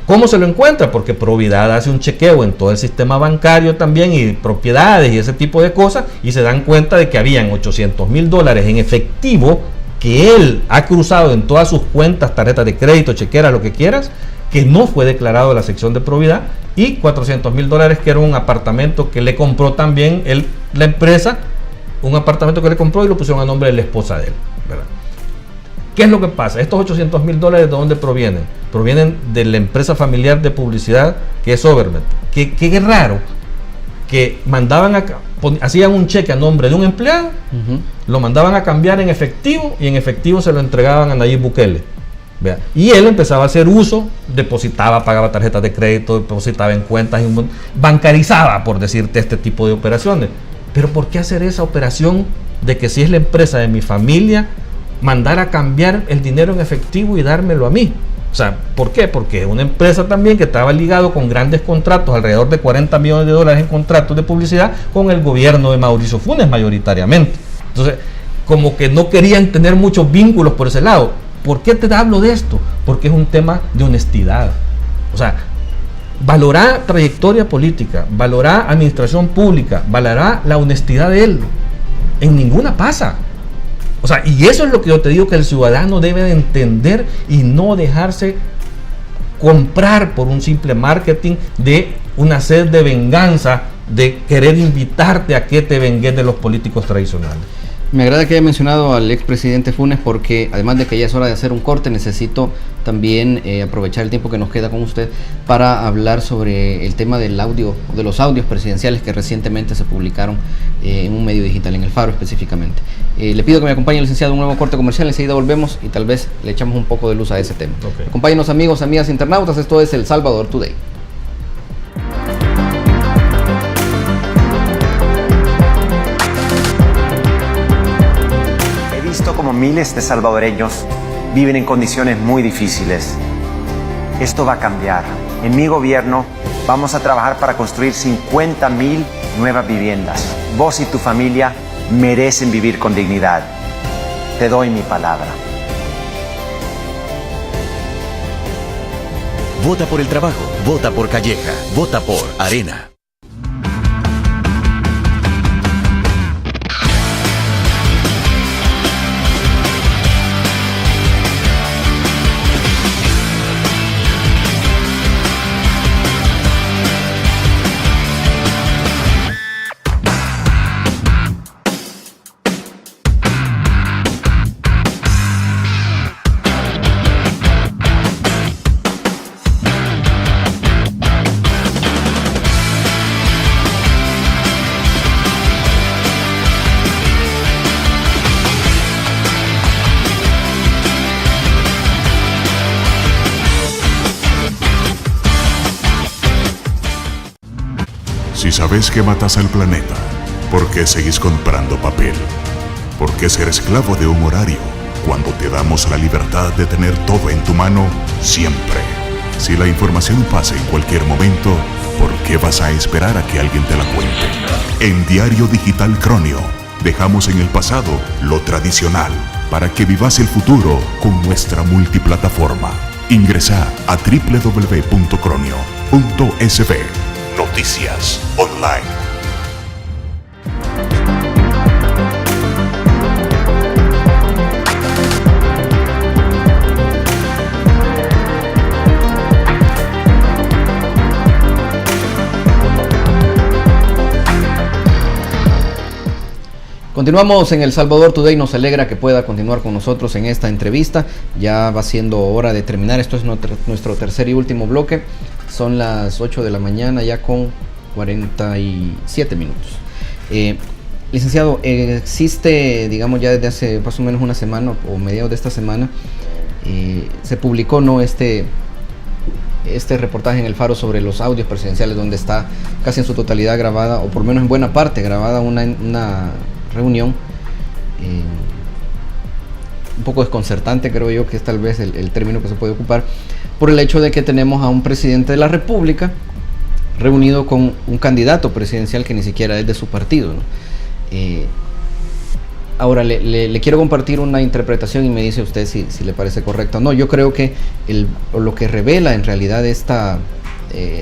¿Cómo se lo encuentra? Porque Providad hace un chequeo en todo el sistema bancario también y propiedades y ese tipo de cosas y se dan cuenta de que habían $800,000 en efectivo que él ha cruzado en todas sus cuentas, tarjetas de crédito, chequeras, lo que quieras, que no fue declarado en la sección de Providad, y $400,000 que era un apartamento que le compró también la empresa, un apartamento que le compró y lo pusieron a nombre de la esposa de él, ¿verdad? ¿Qué es lo que pasa? Estos $800,000, ¿de dónde provienen? Provienen de la empresa familiar de publicidad que es Overmet. Qué raro que hacían un cheque a nombre de un empleado, lo mandaban a cambiar en efectivo y en efectivo se lo entregaban a Nayib Bukele. ¿Vea? Y él empezaba a hacer uso, depositaba, pagaba tarjetas de crédito, depositaba en cuentas, bancarizaba, por decirte, este tipo de operaciones. Pero ¿por qué hacer esa operación de que si es la empresa de mi familia, mandar a cambiar el dinero en efectivo y dármelo a mí. O sea, ¿por qué? Porque es una empresa también que estaba ligado con grandes contratos, alrededor de $40 millones en contratos de publicidad con el gobierno de Mauricio Funes mayoritariamente. Entonces, como que no querían tener muchos vínculos por ese lado. ¿Por qué te hablo de esto? Porque es un tema de honestidad. O sea, valorar trayectoria política, valorar administración pública, valorar la honestidad de él. En ninguna pasa. O sea, y eso es lo que yo te digo que el ciudadano debe de entender y no dejarse comprar por un simple marketing de una sed de venganza, de querer invitarte a que te vengues de los políticos tradicionales. Me agrada que haya mencionado al expresidente Funes porque además de que ya es hora de hacer un corte, necesito también aprovechar el tiempo que nos queda con usted para hablar sobre el tema del audio, de los audios presidenciales que recientemente se publicaron en un medio digital, en El Faro específicamente. Le pido que me acompañe el licenciado a un nuevo corte comercial, enseguida volvemos y tal vez le echamos un poco de luz a ese tema. Okay. Acompáñenos amigos, amigas internautas, esto es El Salvador Today. Como miles de salvadoreños viven en condiciones muy difíciles. Esto va a cambiar. En mi gobierno vamos a trabajar para construir 50,000 nuevas viviendas. Vos y tu familia merecen vivir con dignidad. Te doy mi palabra. Vota por el trabajo, vota por Calleja, vota por Arena. Si sabes que matas al planeta, ¿por qué seguís comprando papel? ¿Por qué ser esclavo de un horario cuando te damos la libertad de tener todo en tu mano siempre? Si la información pasa en cualquier momento, ¿por qué vas a esperar a que alguien te la cuente? En Diario Digital Cronio, dejamos en el pasado lo tradicional para que vivas el futuro con nuestra multiplataforma. Ingresa a www.cronio.sb. Noticias Online. Continuamos en El Salvador Today, nos alegra que pueda continuar con nosotros en esta entrevista. Ya va siendo hora de terminar, esto es nuestro tercer y último bloque. Son las 8 de la mañana ya con 47 minutos. Licenciado, existe, digamos ya desde hace más o menos una semana o mediados de esta semana, se publicó este reportaje en El Faro sobre los audios presidenciales donde está casi en su totalidad grabada, o por lo menos en buena parte grabada, una reunión un poco desconcertante, creo yo que es tal vez el término que se puede ocupar, por el hecho de que tenemos a un presidente de la República reunido con un candidato presidencial que ni siquiera es de su partido, ¿no? Ahora le quiero compartir una interpretación y me dice usted si le parece correcto o no. Yo creo que lo que revela en realidad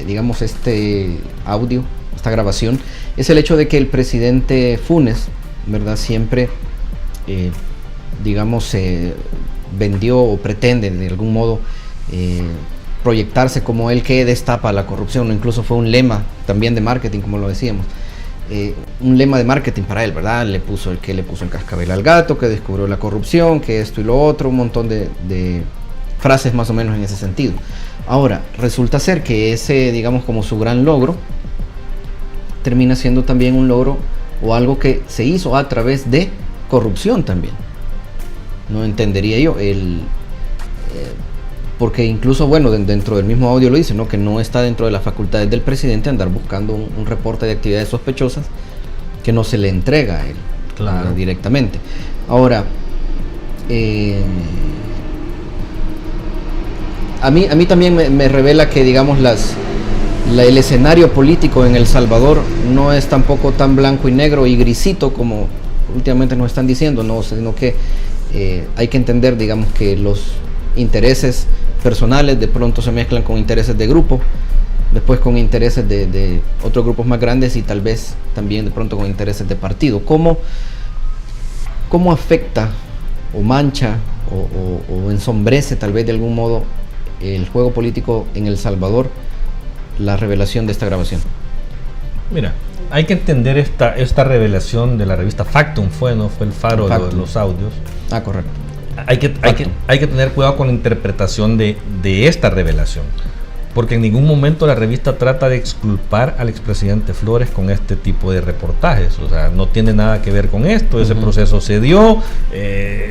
digamos este audio, esta grabación, es el hecho de que el presidente Funes, ¿verdad?, siempre digamos vendió o pretende de algún modo proyectarse como el que destapa la corrupción, ¿no? Incluso fue un lema también de marketing, como lo decíamos, un lema de marketing para él, ¿verdad? Le puso en cascabel al gato, que descubrió la corrupción, que esto y lo otro, un montón de frases más o menos en ese sentido. Ahora, resulta ser que ese, digamos, como su gran logro, termina siendo también un logro o algo que se hizo a través de corrupción también. No entendería yo porque incluso, bueno, dentro del mismo audio lo dice, ¿no?, que no está dentro de las facultades del presidente andar buscando un reporte de actividades sospechosas que no se le entrega a él, claro, directamente. Ahora, a mí también me revela que, digamos, el escenario político en El Salvador no es tampoco tan blanco y negro y grisito como últimamente nos están diciendo, no, sino que hay que entender, digamos, que los intereses personales de pronto se mezclan con intereses de grupo, después con intereses de otros grupos más grandes y tal vez también de pronto con intereses de partido. ¿Cómo afecta o mancha o ensombrece tal vez de algún modo el juego político en El Salvador la revelación de esta grabación? Mira, hay que entender esta revelación de la revista Factum, no fue el Faro de los audios. Ah, correcto. Hay que tener cuidado con la interpretación de esta revelación, porque en ningún momento la revista trata de exculpar al expresidente Flores con este tipo de reportajes. O sea, no tiene nada que ver con esto. Ese proceso se dio,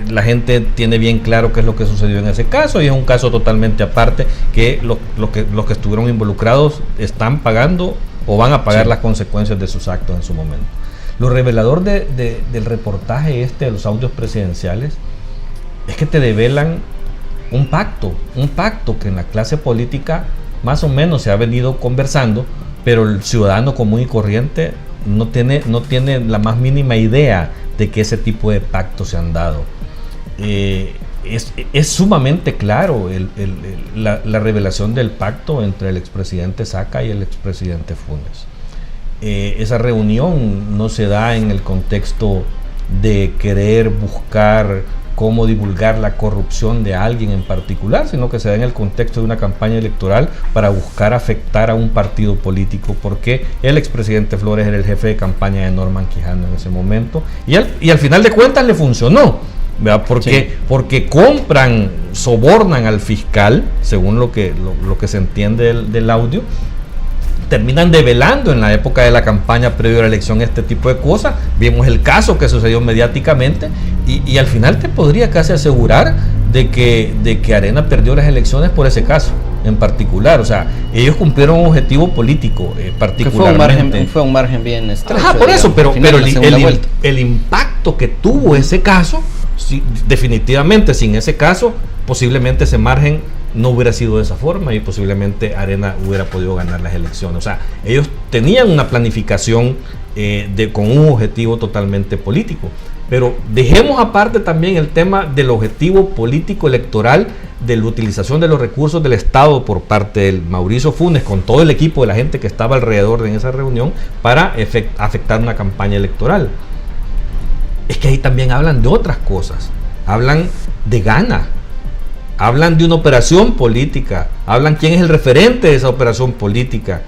la gente tiene bien claro qué es lo que sucedió en ese caso, y es un caso totalmente aparte que los que estuvieron involucrados están pagando o van a pagar las consecuencias de sus actos en su momento. Lo revelador del reportaje de los audios presidenciales es que te develan un pacto que en la clase política más o menos se ha venido conversando, pero el ciudadano común y corriente no tiene la más mínima idea de que ese tipo de pactos se han dado. Es sumamente claro la revelación del pacto entre el expresidente Saca y el expresidente Funes. Esa reunión no se da en el contexto de querer buscar cómo divulgar la corrupción de alguien en particular, sino que se da en el contexto de una campaña electoral para buscar afectar a un partido político, porque el expresidente Flores era el jefe de campaña de Norman Quijano en ese momento, y al final de cuentas le funcionó, ¿verdad? Porque sobornan al fiscal, según lo que se entiende del audio. Terminan develando en la época de la campaña previo a la elección este tipo de cosas. Vimos el caso que sucedió mediáticamente y al final te podría casi asegurar de que Arena perdió las elecciones por ese caso en particular. O sea, ellos cumplieron un objetivo político particularmente. Fue un margen bien estrecho. Ajá, por eso, pero el impacto que tuvo ese caso, definitivamente sin ese caso, posiblemente ese margen no hubiera sido de esa forma y posiblemente Arena hubiera podido ganar las elecciones. O sea, ellos tenían una planificación con un objetivo totalmente político. Pero dejemos aparte también el tema del objetivo político electoral de la utilización de los recursos del Estado por parte del Mauricio Funes con todo el equipo de la gente que estaba alrededor de esa reunión para afectar una campaña electoral. Es que ahí también hablan de otras cosas. Hablan de Gana. Hablan de una operación política, hablan quién es el referente de esa operación política.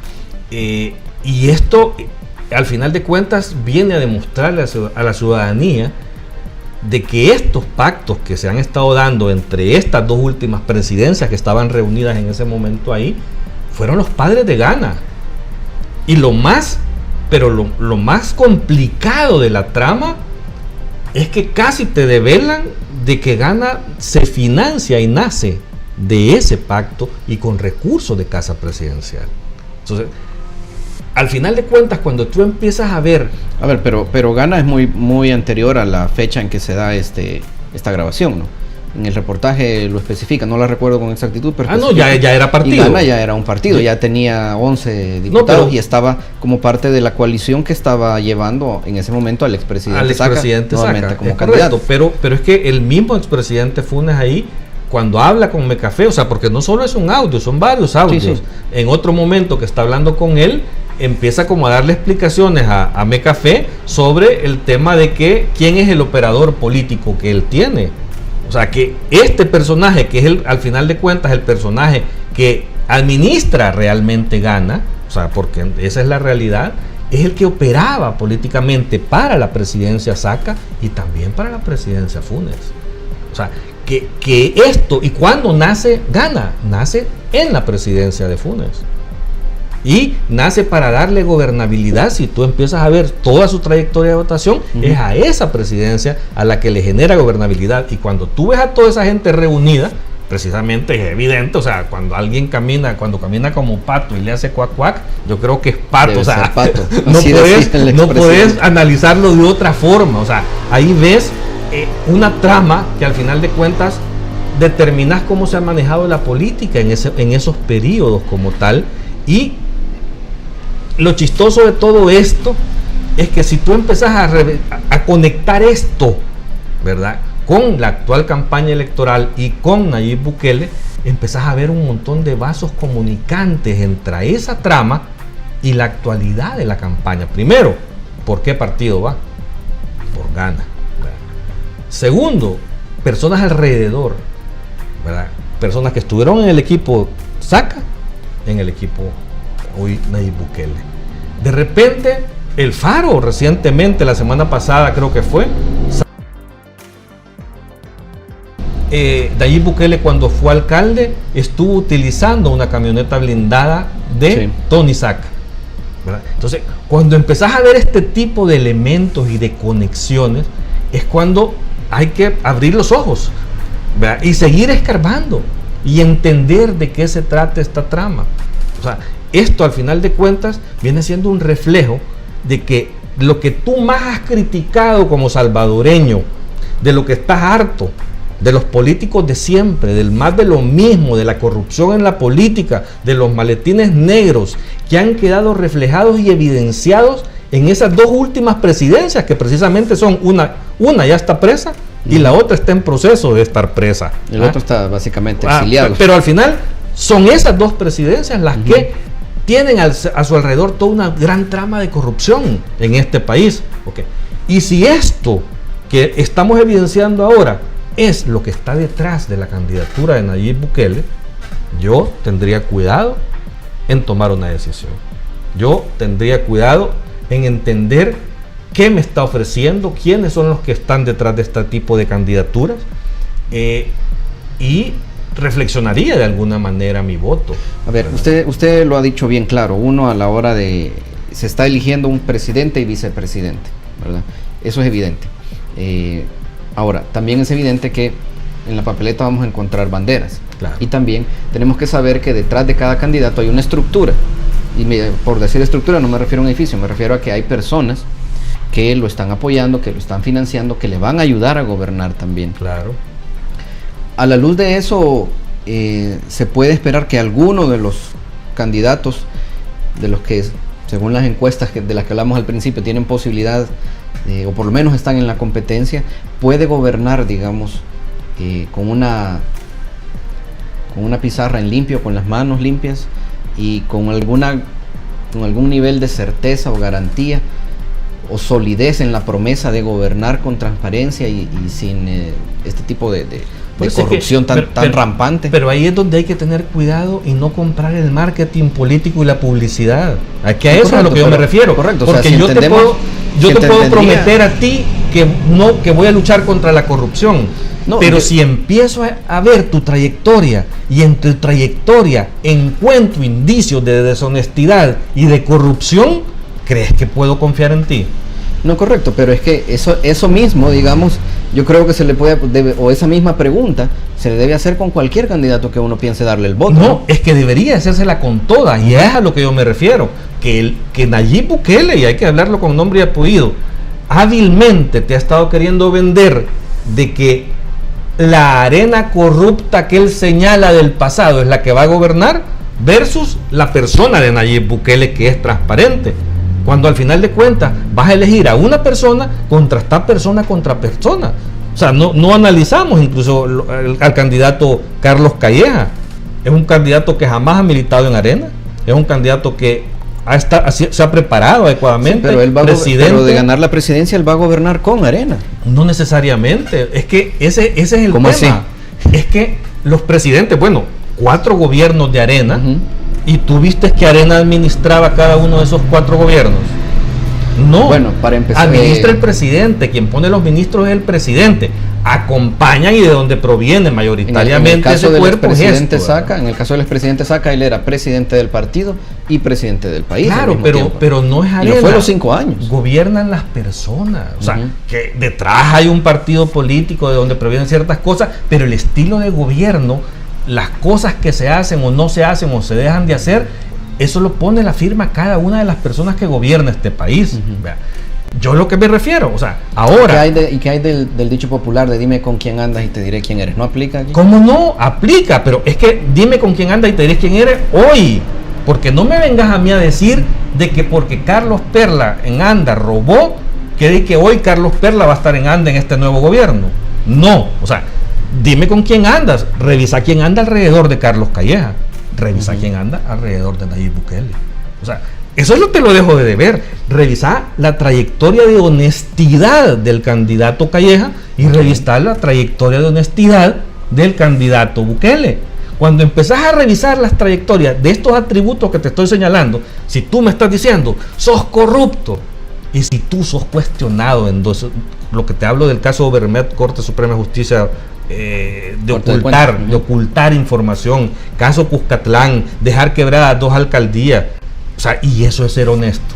Y esto, al final de cuentas, viene a demostrarle a la ciudadanía de que estos pactos que se han estado dando entre estas dos últimas presidencias que estaban reunidas en ese momento ahí, fueron los padres de Gana. Y lo más complicado de la trama es que casi te develan de que Gana se financia y nace de ese pacto y con recursos de casa presidencial. Entonces, al final de cuentas, cuando tú empiezas a ver... A ver, pero Gana es muy anterior a la fecha en que se da esta grabación, ¿no? En el reportaje lo especifica, no la recuerdo con exactitud, pero... ya era partido. Y Gana ya era un partido, ya tenía 11 diputados y estaba como parte de la coalición que estaba llevando en ese momento al expresidente Saca como candidato. Correcto, pero es que el mismo expresidente Funes ahí, cuando habla con Mecafé, o sea, porque no solo es un audio, son varios audios. Sí. En otro momento que está hablando con él, empieza como a darle explicaciones a Mecafé sobre el tema de que quién es el operador político que él tiene. O sea, que este personaje, que es al final de cuentas el personaje que administra realmente Gana, o sea, porque esa es la realidad, es el que operaba políticamente para la presidencia Saca y también para la presidencia Funes. O sea, que esto, y cuando nace Gana, nace en la presidencia de Funes. Y nace para darle gobernabilidad. Si tú empiezas a ver toda su trayectoria de votación, es a esa presidencia a la que le genera gobernabilidad. Y cuando tú ves a toda esa gente reunida, precisamente es evidente, o sea, cuando alguien camina como pato y le hace cuac cuac, yo creo que es pato. Debe o sea, pato. no puedes analizarlo de otra forma. O sea, ahí ves una trama que al final de cuentas determinas cómo se ha manejado la política en esos periodos como tal. Y lo chistoso de todo esto es que si tú empezás a conectar esto, ¿verdad?, con la actual campaña electoral y con Nayib Bukele, empezás a ver un montón de vasos comunicantes entre esa trama y la actualidad de la campaña. Primero, ¿por qué partido va? Por Gana, ¿verdad? Segundo, personas alrededor, ¿verdad? Personas que estuvieron en el equipo Saca, en el equipo hoy Nayib Bukele. De repente, El Faro recientemente, la semana pasada creo que fue, Nayib Bukele, cuando fue alcalde, estuvo utilizando una camioneta blindada de Tony Saca, ¿verdad? Entonces, cuando empezás a ver este tipo de elementos y de conexiones, es cuando hay que abrir los ojos, ¿verdad?, y seguir escarbando y entender de qué se trata esta trama. O sea, esto al final de cuentas viene siendo un reflejo de que lo que tú más has criticado como salvadoreño, de lo que estás harto, de los políticos de siempre, del más de lo mismo, de la corrupción en la política, de los maletines negros que han quedado reflejados y evidenciados en esas dos últimas presidencias, que precisamente son una ya está presa y la otra está en proceso de estar presa. El otro está básicamente exiliado. Pero al final son esas dos presidencias las que tienen a su alrededor toda una gran trama de corrupción en este país. Okay. Y si esto que estamos evidenciando ahora es lo que está detrás de la candidatura de Nayib Bukele, yo tendría cuidado en tomar una decisión. Yo tendría cuidado en entender qué me está ofreciendo, quiénes son los que están detrás de este tipo de candidaturas, y reflexionaría de alguna manera mi voto. A ver, usted lo ha dicho bien claro. Uno, a la hora de... se está eligiendo un presidente y vicepresidente, ¿verdad? Eso es evidente. Ahora, también es evidente que en la papeleta vamos a encontrar banderas. Claro. Y también tenemos que saber que detrás de cada candidato hay una estructura. Y por decir estructura no me refiero a un edificio, me refiero a que hay personas que lo están apoyando, que lo están financiando, que le van a ayudar a gobernar también. Claro. A la luz de eso, se puede esperar que alguno de los candidatos, de los que según las encuestas de las que hablamos al principio, tienen posibilidad, o por lo menos están en la competencia, puede gobernar, digamos, con una pizarra en limpio, con las manos limpias y con algún nivel de certeza o garantía o solidez en la promesa de gobernar con transparencia y sin este tipo de corrupción tan rampante. Pero ahí es donde hay que tener cuidado y no comprar el marketing político y la publicidad. Aquí a eso es a lo que yo me refiero. Correcto. Porque o sea, yo te puedo prometer a ti que voy a luchar contra la corrupción. No, pero si empiezo a ver tu trayectoria y en tu trayectoria encuentro indicios de deshonestidad y de corrupción, ¿crees que puedo confiar en ti? No, correcto, pero es que eso mismo, digamos, yo creo que se le o esa misma pregunta se le debe hacer con cualquier candidato que uno piense darle el voto. No, es que debería hacérsela con todas, y es a lo que yo me refiero, que Nayib Bukele, y hay que hablarlo con nombre y apellido, hábilmente te ha estado queriendo vender de que la arena corrupta que él señala del pasado es la que va a gobernar versus la persona de Nayib Bukele, que es transparente. Cuando al final de cuentas vas a elegir a una persona contra persona. O sea, no analizamos incluso al candidato Carlos Calleja. Es un candidato que jamás ha militado en Arena. Es un candidato que se ha preparado adecuadamente. Sí, pero de ganar la presidencia él va a gobernar con Arena. No necesariamente. Es que ese es el ¿Cómo tema. así? Es que los presidentes, 4 gobiernos de Arena. ¿Y tú viste que Arena administraba cada uno de esos 4 gobiernos? No. Bueno, para empezar, administra el presidente, quien pone los ministros es el presidente. Acompañan y de donde proviene mayoritariamente ese cuerpo. En el caso del expresidente Saca, él era presidente del partido y presidente del país. Claro, pero no es Arena. Y no fue los 5 años. Gobiernan las personas. O sea, que detrás hay un partido político de donde provienen ciertas cosas, pero el estilo de gobierno, las cosas que se hacen o no se hacen o se dejan de hacer, eso lo pone la firma cada una de las personas que gobierna este país. Yo lo que me refiero, o sea, ahora... ¿Y qué hay del dicho popular de dime con quién andas y te diré quién eres? ¿No aplica aquí? ¿Cómo no? Aplica, pero es que dime con quién andas y te diré quién eres hoy. Porque no me vengas a mí a decir de que porque Carlos Perla en Anda robó, que hoy Carlos Perla va a estar en Anda en este nuevo gobierno. No, o sea, dime con quién andas. Revisa quién anda alrededor de Carlos Calleja. Revisa quién anda alrededor de Nayib Bukele. O sea, eso es lo que lo dejo de deber. Revisar la trayectoria de honestidad del candidato Calleja y revisar la trayectoria de honestidad del candidato Bukele. Cuando empezás a revisar las trayectorias de estos atributos que te estoy señalando, si tú me estás diciendo, sos corrupto, y si tú sos cuestionado en lo que te hablo del caso Obermet, Corte Suprema de Justicia, de ocultar información, caso Cuscatlán, dejar quebradas 2 alcaldías, o sea, y eso es ser honesto,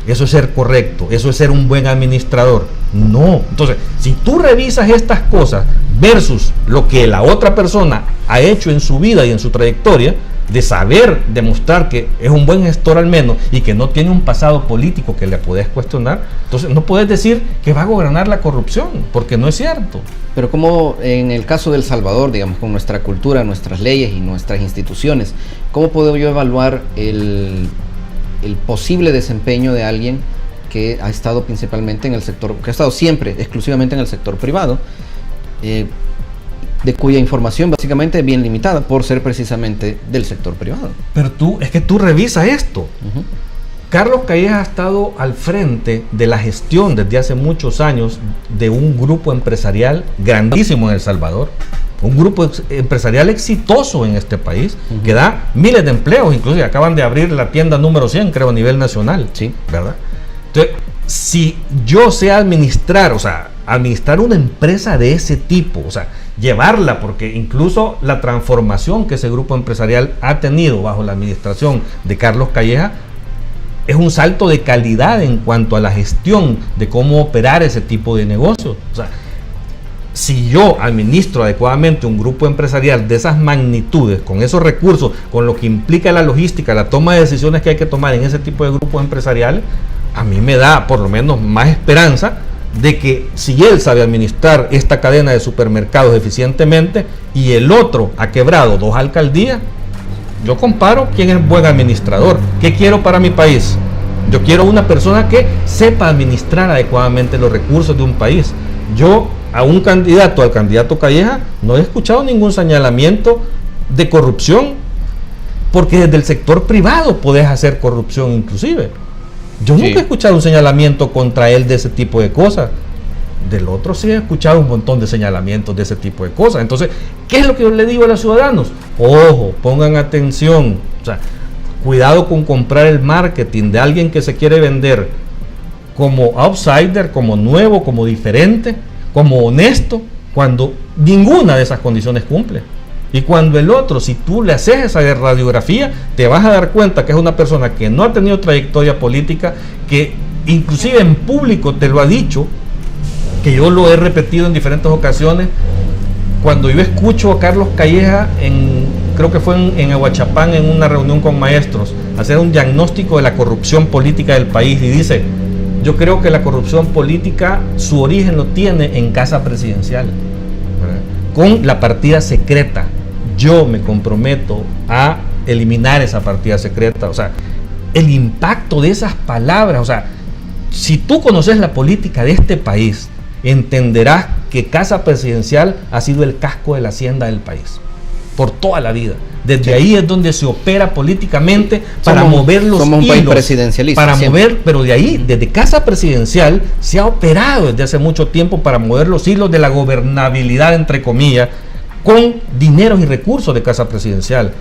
eso es ser correcto, eso es ser un buen administrador. No, entonces, si tú revisas estas cosas versus lo que la otra persona ha hecho en su vida y en su trayectoria, de saber demostrar que es un buen gestor al menos y que no tiene un pasado político que le puedes cuestionar, entonces no puedes decir que va a gobernar la corrupción, porque no es cierto. Pero como en el caso de El Salvador, digamos, con nuestra cultura, nuestras leyes y nuestras instituciones, ¿cómo puedo yo evaluar el posible desempeño de alguien que ha estado principalmente en el sector, que ha estado siempre exclusivamente en el sector privado, de cuya información básicamente es bien limitada por ser precisamente del sector privado? Pero es que tú revisas esto. Carlos Calleja ha estado al frente de la gestión desde hace muchos años de un grupo empresarial grandísimo en El Salvador, un grupo empresarial exitoso en este país, que da miles de empleos, incluso acaban de abrir la tienda número 100, creo, a nivel nacional, sí, ¿verdad? Entonces, si yo sé administrar, o sea, administrar una empresa de ese tipo, o sea, llevarla, porque incluso la transformación que ese grupo empresarial ha tenido bajo la administración de Carlos Calleja es un salto de calidad en cuanto a la gestión de cómo operar ese tipo de negocios. O sea, si yo administro adecuadamente un grupo empresarial de esas magnitudes, con esos recursos, con lo que implica la logística, la toma de decisiones que hay que tomar en ese tipo de grupos empresariales, a mí me da por lo menos más esperanza de que si él sabe administrar esta cadena de supermercados eficientemente y el otro ha quebrado 2 alcaldías, yo comparo quién es buen administrador. ¿Qué quiero para mi país? Yo quiero una persona que sepa administrar adecuadamente los recursos de un país. Yo al candidato Calleja, no he escuchado ningún señalamiento de corrupción, porque desde el sector privado podés hacer corrupción inclusive. Yo nunca he escuchado un señalamiento contra él de ese tipo de cosas. Del otro sí he escuchado un montón de señalamientos de ese tipo de cosas. Entonces, ¿qué es lo que yo le digo a los ciudadanos? Ojo, pongan atención. O sea, cuidado con comprar el marketing de alguien que se quiere vender como outsider, como nuevo, como diferente, como honesto, cuando ninguna de esas condiciones cumple. Y cuando el otro, si tú le haces esa radiografía, te vas a dar cuenta que es una persona que no ha tenido trayectoria política, que inclusive en público te lo ha dicho, que yo lo he repetido en diferentes ocasiones. Cuando yo escucho a Carlos Calleja, creo que fue en Aguachapán, en una reunión con maestros, hacer un diagnóstico de la corrupción política del país, y dice: yo creo que la corrupción política, su origen lo tiene en casa presidencial, ¿verdad?, con la partida secreta. Yo me comprometo a eliminar esa partida secreta. O sea, el impacto de esas palabras, o sea, si tú conoces la política de este país, entenderás que casa presidencial ha sido el casco de la hacienda del país por toda la vida. Desde ahí es donde se opera políticamente para mover los hilos. Somos un país presidencialista. Para mover, pero de ahí, desde casa presidencial, se ha operado desde hace mucho tiempo para mover los hilos de la gobernabilidad, entre comillas, con dineros y recursos de casa presidencial.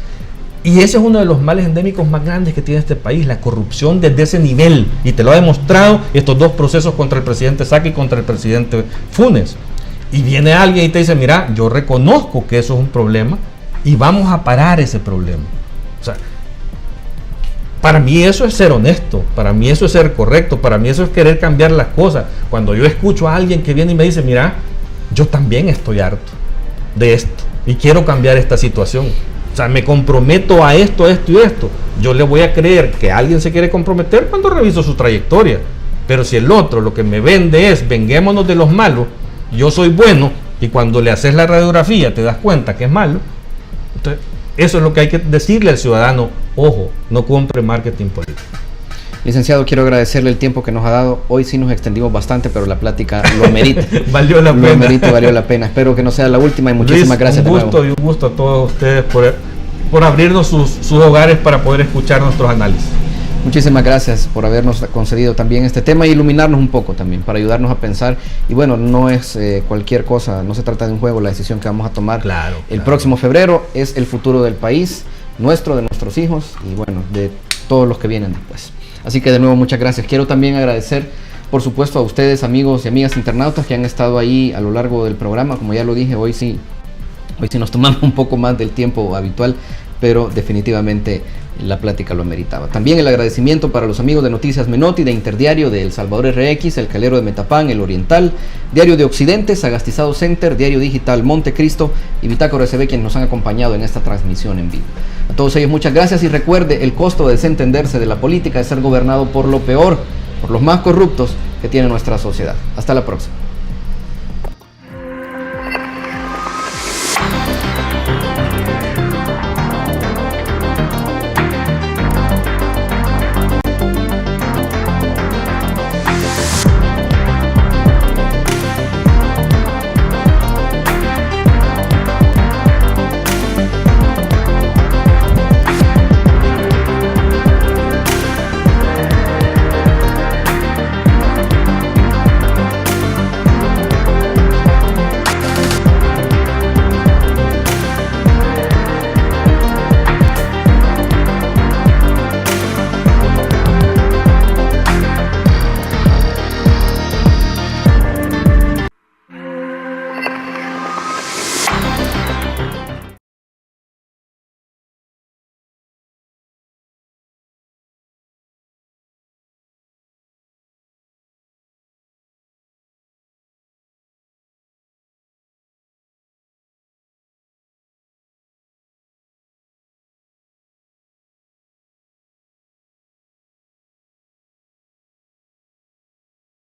Y ese es uno de los males endémicos más grandes que tiene este país, la corrupción desde ese nivel. Y te lo ha demostrado estos 2 procesos contra el presidente Saca y contra el presidente Funes. Y viene alguien y te dice: mira, yo reconozco que eso es un problema y vamos a parar ese problema. O sea, para mí eso es ser honesto, para mí eso es ser correcto, para mí eso es querer cambiar las cosas. Cuando yo escucho a alguien que viene y me dice: mira, yo también estoy harto de esto y quiero cambiar esta situación. O sea, me comprometo a esto, esto y esto. Yo le voy a creer que alguien se quiere comprometer cuando reviso su trayectoria. Pero si el otro lo que me vende es venguémonos de los malos, yo soy bueno, y cuando le haces la radiografía te das cuenta que es malo, entonces eso es lo que hay que decirle al ciudadano: ojo, no compre marketing político. Licenciado, quiero agradecerle el tiempo que nos ha dado. Hoy sí nos extendimos bastante, pero la plática lo amerita. Valió la pena. Lo amerita, valió la pena. Espero que no sea la última y muchísimas Luis, gracias. Un gusto a todos ustedes por abrirnos sus hogares para poder escuchar nuestros análisis. Muchísimas gracias por habernos concedido también este tema e iluminarnos un poco también, para ayudarnos a pensar. Y bueno, no es cualquier cosa, no se trata de un juego la decisión que vamos a tomar. El próximo febrero es el futuro del país, nuestro, de nuestros hijos y bueno, de todos los que vienen después. Así que de nuevo muchas gracias. Quiero también agradecer, por supuesto, a ustedes, amigos y amigas internautas que han estado ahí a lo largo del programa. Como ya lo dije, hoy sí nos tomamos un poco más del tiempo habitual, pero definitivamente la plática lo ameritaba. También el agradecimiento para los amigos de Noticias Menotti, de Interdiario, de El Salvador RX, El Calero de Metapán, El Oriental, Diario de Occidente, Sagastizado Center, Diario Digital Montecristo y Bitácora SB, quienes nos han acompañado en esta transmisión en vivo. A todos ellos muchas gracias y recuerde, el costo de desentenderse de la política es ser gobernado por lo peor, por los más corruptos que tiene nuestra sociedad. Hasta la próxima.